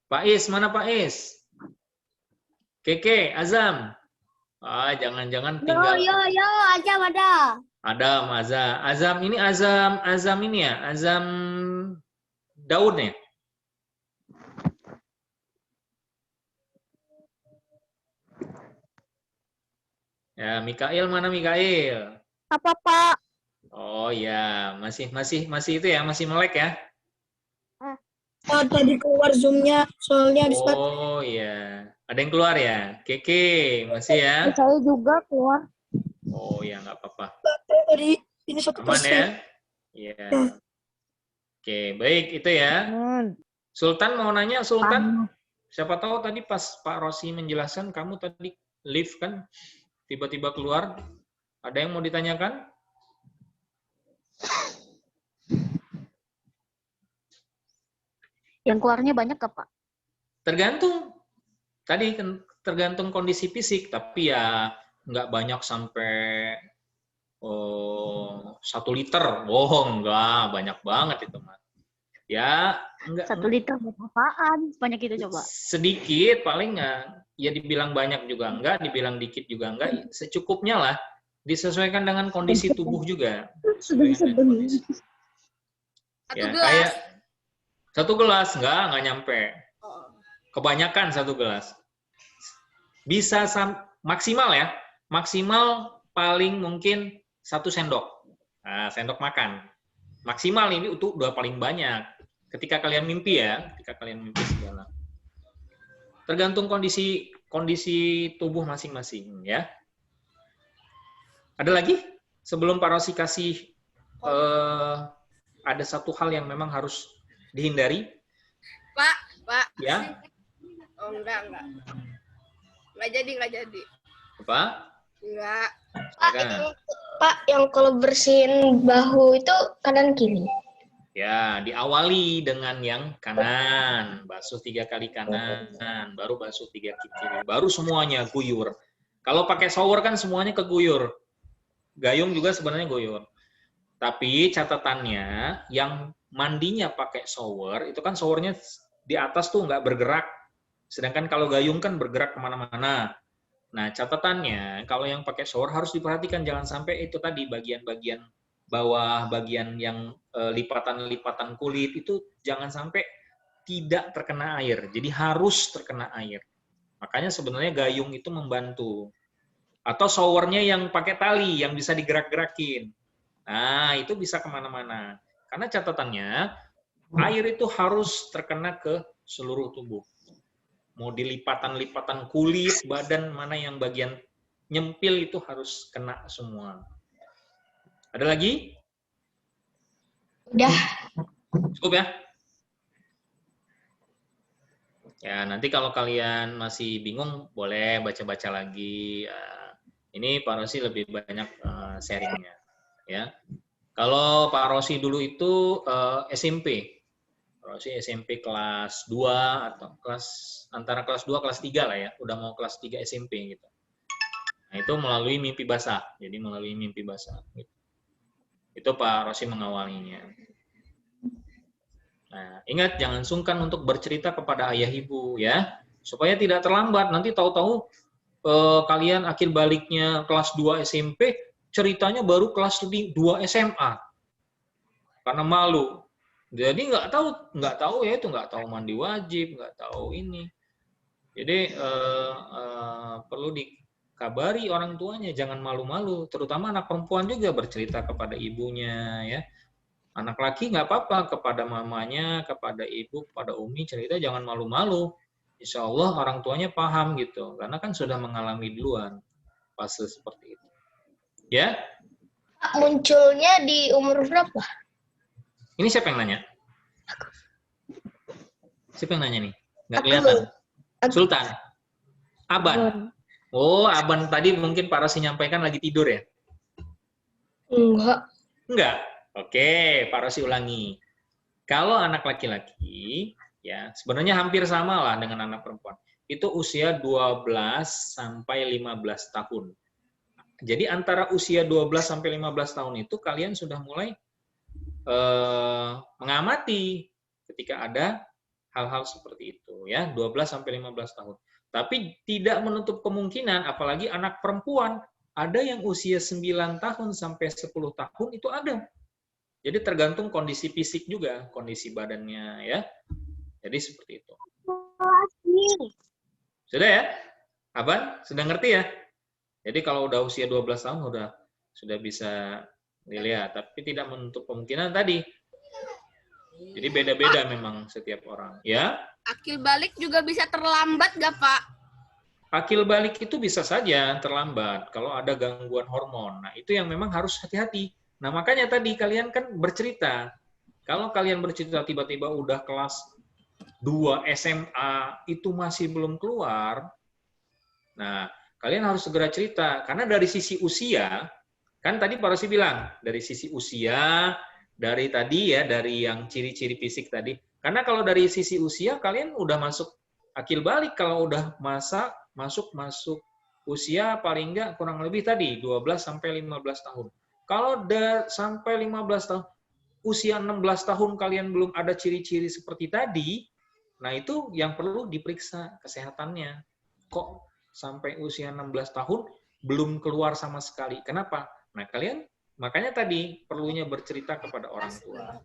Faiz, mana Faiz? Keke, Azam. Ah, jangan-jangan tinggal. Yo, aja ada. Ada Azam. Azam ini Azam ini ya, Azam Daud ya. Ya, Mikail mana Mikail? Apa, Pak? Oh ya, masih itu ya, masih melek ya. Oh, tadi keluar Zoom-nya, soalnya habis Oh iya, ada yang keluar ya? Keke masih ya? Saya juga keluar. Oh ya, nggak apa-apa. tadi ini 1%. Aman ya? Iya. Oke, baik itu ya. Sultan mau nanya, Sultan? Siapa tahu tadi pas Pak Rosi menjelaskan, kamu tadi live kan? Tiba-tiba keluar. Ada yang mau ditanyakan? Yang keluarnya banyak nggak, Pak? Tergantung. Tadi tergantung kondisi fisik, tapi ya nggak banyak sampai 1 liter. Bohong, nggak. Banyak banget itu, Mas. Ya, enggak. 1 liter apaan? Banyak itu coba. Sedikit, paling nggak. Ya dibilang banyak juga enggak, dibilang dikit juga enggak. Secukupnya lah. Disesuaikan dengan kondisi tubuh juga. Sedang. Satu Ya, gelas. kayak 1 gelas, enggak nyampe. Kebanyakan 1 gelas. Bisa maksimal ya. Maksimal paling mungkin 1 sendok. Nah, sendok makan. Maksimal ini itu udah paling banyak. Ketika kalian mimpi ya, segala. Tergantung kondisi tubuh masing-masing ya. Ada lagi? Sebelum Pak Rosi kasih ada satu hal yang memang harus dihindari. Pak. Ya. Oh, enggak. Enggak jadi. Apa? Enggak. Pak, yang kalau bersihin bahu itu kanan kiri. Ya, diawali dengan yang kanan. Basuh 3 kali kanan, baru basuh 3 kiri. Baru semuanya guyur. Kalau pakai shower kan semuanya keguyur. Gayung juga sebenarnya guyur. Tapi catatannya, yang mandinya pakai shower, itu kan showernya di atas tuh nggak bergerak. Sedangkan kalau gayung kan bergerak kemana-mana. Nah, catatannya, kalau yang pakai shower harus diperhatikan. Jangan sampai itu tadi, bagian-bagian bawah, bagian yang lipatan-lipatan kulit, itu jangan sampai tidak terkena air. Jadi harus terkena air. Makanya sebenarnya gayung itu membantu. Atau showernya yang pakai tali, yang bisa digerak-gerakin. Nah, itu bisa kemana-mana. Karena catatannya, air itu harus terkena ke seluruh tubuh. Mau di lipatan-lipatan kulit, badan, mana yang bagian nyempil itu harus kena semua. Ada lagi? Udah. Cukup ya? Ya, nanti kalau kalian masih bingung, boleh baca-baca lagi. Ini Pak Rosi lebih banyak sharingnya. Ya. Kalau Pak Rosi dulu itu SMP. Pak Rosi SMP kelas 2 atau antara kelas 2 kelas 3 lah ya. Udah mau kelas 3 SMP gitu. Nah, itu melalui mimpi basah. Jadi melalui mimpi basah. Gitu. Itu Pak Rosi mengawalinya. Nah, ingat jangan sungkan untuk bercerita kepada ayah ibu ya, supaya tidak terlambat. Nanti tahu-tahu kalian akhir baliknya kelas 2 SMP, ceritanya baru kelas 2 SMA. Karena malu. Jadi nggak tahu ya itu, nggak tahu mandi wajib, nggak tahu ini. Jadi perlu dikabari orang tuanya, jangan malu-malu. Terutama anak perempuan juga bercerita kepada ibunya ya. Anak laki nggak apa-apa, kepada mamanya, kepada ibu, kepada umi, cerita jangan malu-malu. Insya Allah orang tuanya paham gitu, karena kan sudah mengalami duluan fase seperti itu. Ya? Munculnya di umur berapa? Ini siapa yang nanya? Siapa yang nanya nih? Nggak kelihatan. Sultan? Aban? Oh, Aban tadi mungkin Pak Rosi nyampaikan lagi tidur ya? Enggak. Enggak? Oke, Pak Rosi ulangi. Kalau anak laki-laki, ya sebenarnya hampir sama lah dengan anak perempuan. Itu usia 12 sampai 15 tahun. Jadi antara usia 12 sampai 15 tahun itu kalian sudah mulai mengamati ketika ada hal-hal seperti itu ya, 12 sampai 15 tahun. Tapi tidak menutup kemungkinan apalagi anak perempuan ada yang usia 9 tahun sampai 10 tahun itu ada. Jadi tergantung kondisi fisik juga, kondisi badannya ya. Jadi seperti itu. Sudah ya? Aban, sudah ngerti ya? Jadi kalau udah usia 12 tahun sudah bisa dilihat, tapi tidak menutup kemungkinan tadi. Jadi beda-beda memang setiap orang, ya. Akil balik juga bisa terlambat nggak, Pak? Akil balik itu bisa saja terlambat kalau ada gangguan hormon. Nah, itu yang memang harus hati-hati. Nah, makanya tadi kalian kan bercerita. Kalau kalian bercerita tiba-tiba udah kelas 2 SMA itu masih belum keluar. Nah, kalian harus segera cerita karena dari sisi usia, kan tadi Pak Rosi bilang, dari sisi usia, dari tadi ya, dari yang ciri-ciri fisik tadi. Karena kalau dari sisi usia kalian udah masuk akil balik kalau udah masuk usia paling enggak kurang lebih tadi 12 sampai 15 tahun. Kalau udah sampai 15 tahun, usia 16 tahun kalian belum ada ciri-ciri seperti tadi, nah itu yang perlu diperiksa kesehatannya. Kok sampai usia 16 tahun belum keluar sama sekali? Kenapa? Nah kalian, makanya tadi perlunya bercerita kepada orang tua.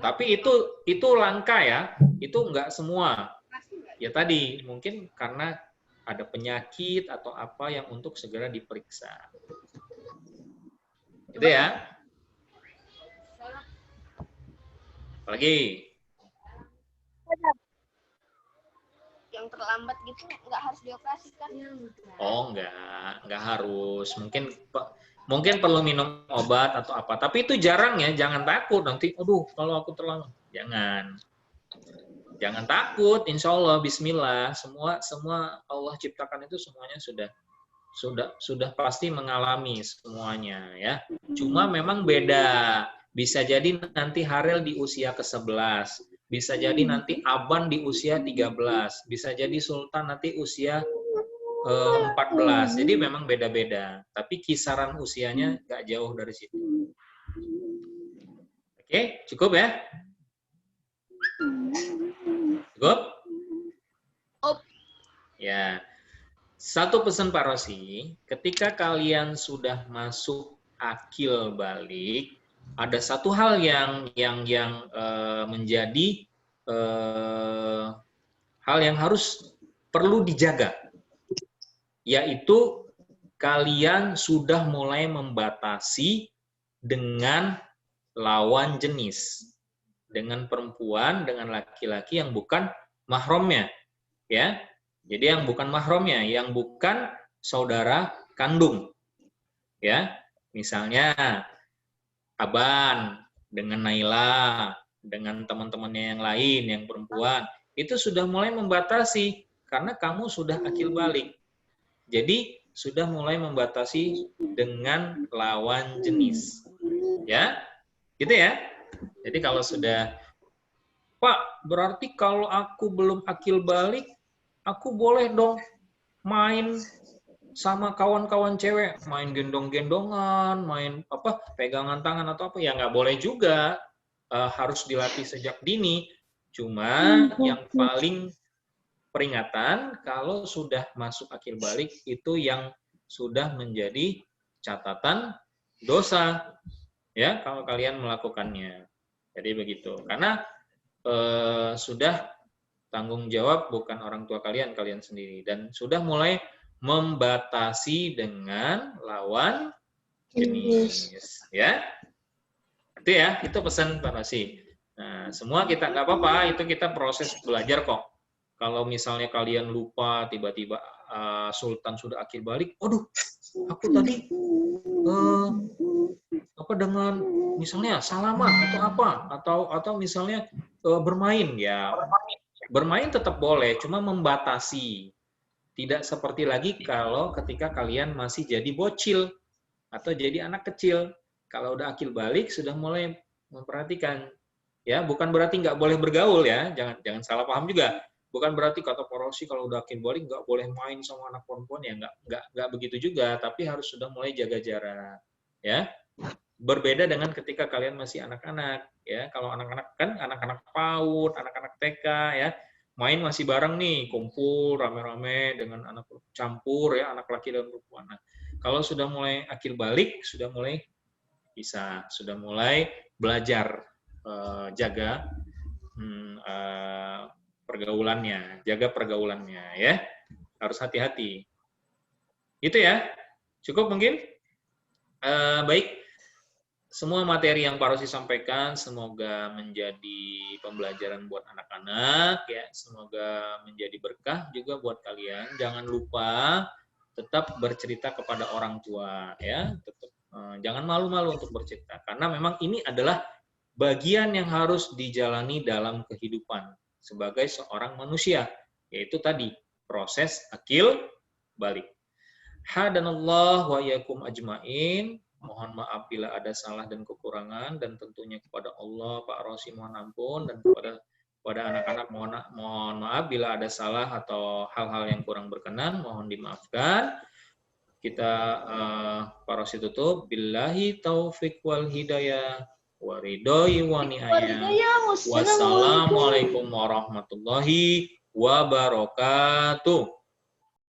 Tapi itu langka ya, itu enggak semua. Ya tadi, mungkin karena ada penyakit atau apa yang untuk segera diperiksa. Itu ya. Apalagi? Yang terlambat gitu nggak harus dioperasikan. Oh, enggak harus. Mungkin perlu minum obat atau apa. Tapi itu jarang ya, jangan takut nanti. Aduh, kalau aku terlambat. Jangan takut, insya Allah, bismillah. Semua Allah ciptakan itu semuanya sudah pasti mengalami semuanya ya. Cuma memang beda. Bisa jadi nanti Harel di usia ke-11, bisa jadi nanti Aban di usia 13, bisa jadi Sultan nanti usia 14. Jadi memang beda-beda, tapi kisaran usianya nggak jauh dari situ. Oke, cukup ya? Cukup? Ya. Satu pesan Pak Rosi, ketika kalian sudah masuk akil balik, ada satu hal yang menjadi hal yang harus perlu dijaga, yaitu kalian sudah mulai membatasi dengan lawan jenis, dengan perempuan, dengan laki-laki yang bukan mahramnya, ya. Jadi yang bukan mahramnya, yang bukan saudara kandung, ya. Misalnya Aban dengan Naila, dengan teman-temannya yang lain, yang perempuan, itu sudah mulai membatasi karena kamu sudah akil balik. Jadi sudah mulai membatasi dengan lawan jenis, ya. Gitu ya. Jadi kalau sudah, Pak, berarti kalau aku belum akil balik, aku boleh dong main sama kawan-kawan cewek, main gendong-gendongan, main apa, pegangan tangan atau apa, ya nggak boleh juga. Harus dilatih sejak dini. Cuma yang paling peringatan kalau sudah masuk akil balik itu yang sudah menjadi catatan dosa. Ya, kalau kalian melakukannya. Jadi begitu. Karena sudah tanggung jawab bukan orang tua kalian, kalian sendiri. Dan sudah mulai membatasi dengan lawan jenis. Ya, itu ya, itu pesan Pak Rosi. Nah, semua kita nggak apa-apa, itu kita proses belajar kok. Kalau misalnya kalian lupa, tiba-tiba Sultan sudah akil balik, aduh, aku tadi apa dengan misalnya salaman atau apa, atau misalnya bermain, ya bermain tetap boleh, cuma membatasi. Tidak seperti lagi kalau ketika kalian masih jadi bocil atau jadi anak kecil. Kalau udah akil balik sudah mulai memperhatikan, ya bukan berarti nggak boleh bergaul ya, jangan salah paham juga. Bukan berarti kata Pak Rosi kalau udah akil balik nggak boleh main sama anak perempuan, ya nggak begitu juga, tapi harus sudah mulai jaga jarak, ya. Berbeda dengan ketika kalian masih anak-anak, ya. Kalau anak-anak kan anak-anak PAUD, anak-anak TK, ya, main masih bareng nih, kumpul rame-rame dengan anak campur, ya, anak laki dan perempuan. Nah, kalau sudah mulai akil balik, sudah mulai bisa, sudah mulai belajar jaga pergaulannya, jaga pergaulannya, ya. Harus hati-hati. Itu ya. Cukup mungkin? Baik. Semua materi yang Pak Rosi sampaikan semoga menjadi pembelajaran buat anak-anak, ya. Semoga menjadi berkah juga buat kalian. Jangan lupa tetap bercerita kepada orang tua, ya. Tetap, jangan malu-malu untuk bercerita karena memang ini adalah bagian yang harus dijalani dalam kehidupan sebagai seorang manusia, yaitu tadi proses akil balik. Hadanallah wa iyyakum ajmain. Mohon maaf bila ada salah dan kekurangan, dan tentunya kepada Allah Pak Rosi mohon ampun, dan kepada anak-anak mohon maaf bila ada salah atau hal-hal yang kurang berkenan, mohon dimaafkan. Kita Pak Rosi tutup. Billahi taufik wal hidayah. Waridoi wa ni'ayah. Wassalamualaikum warahmatullahi wabarakatuh.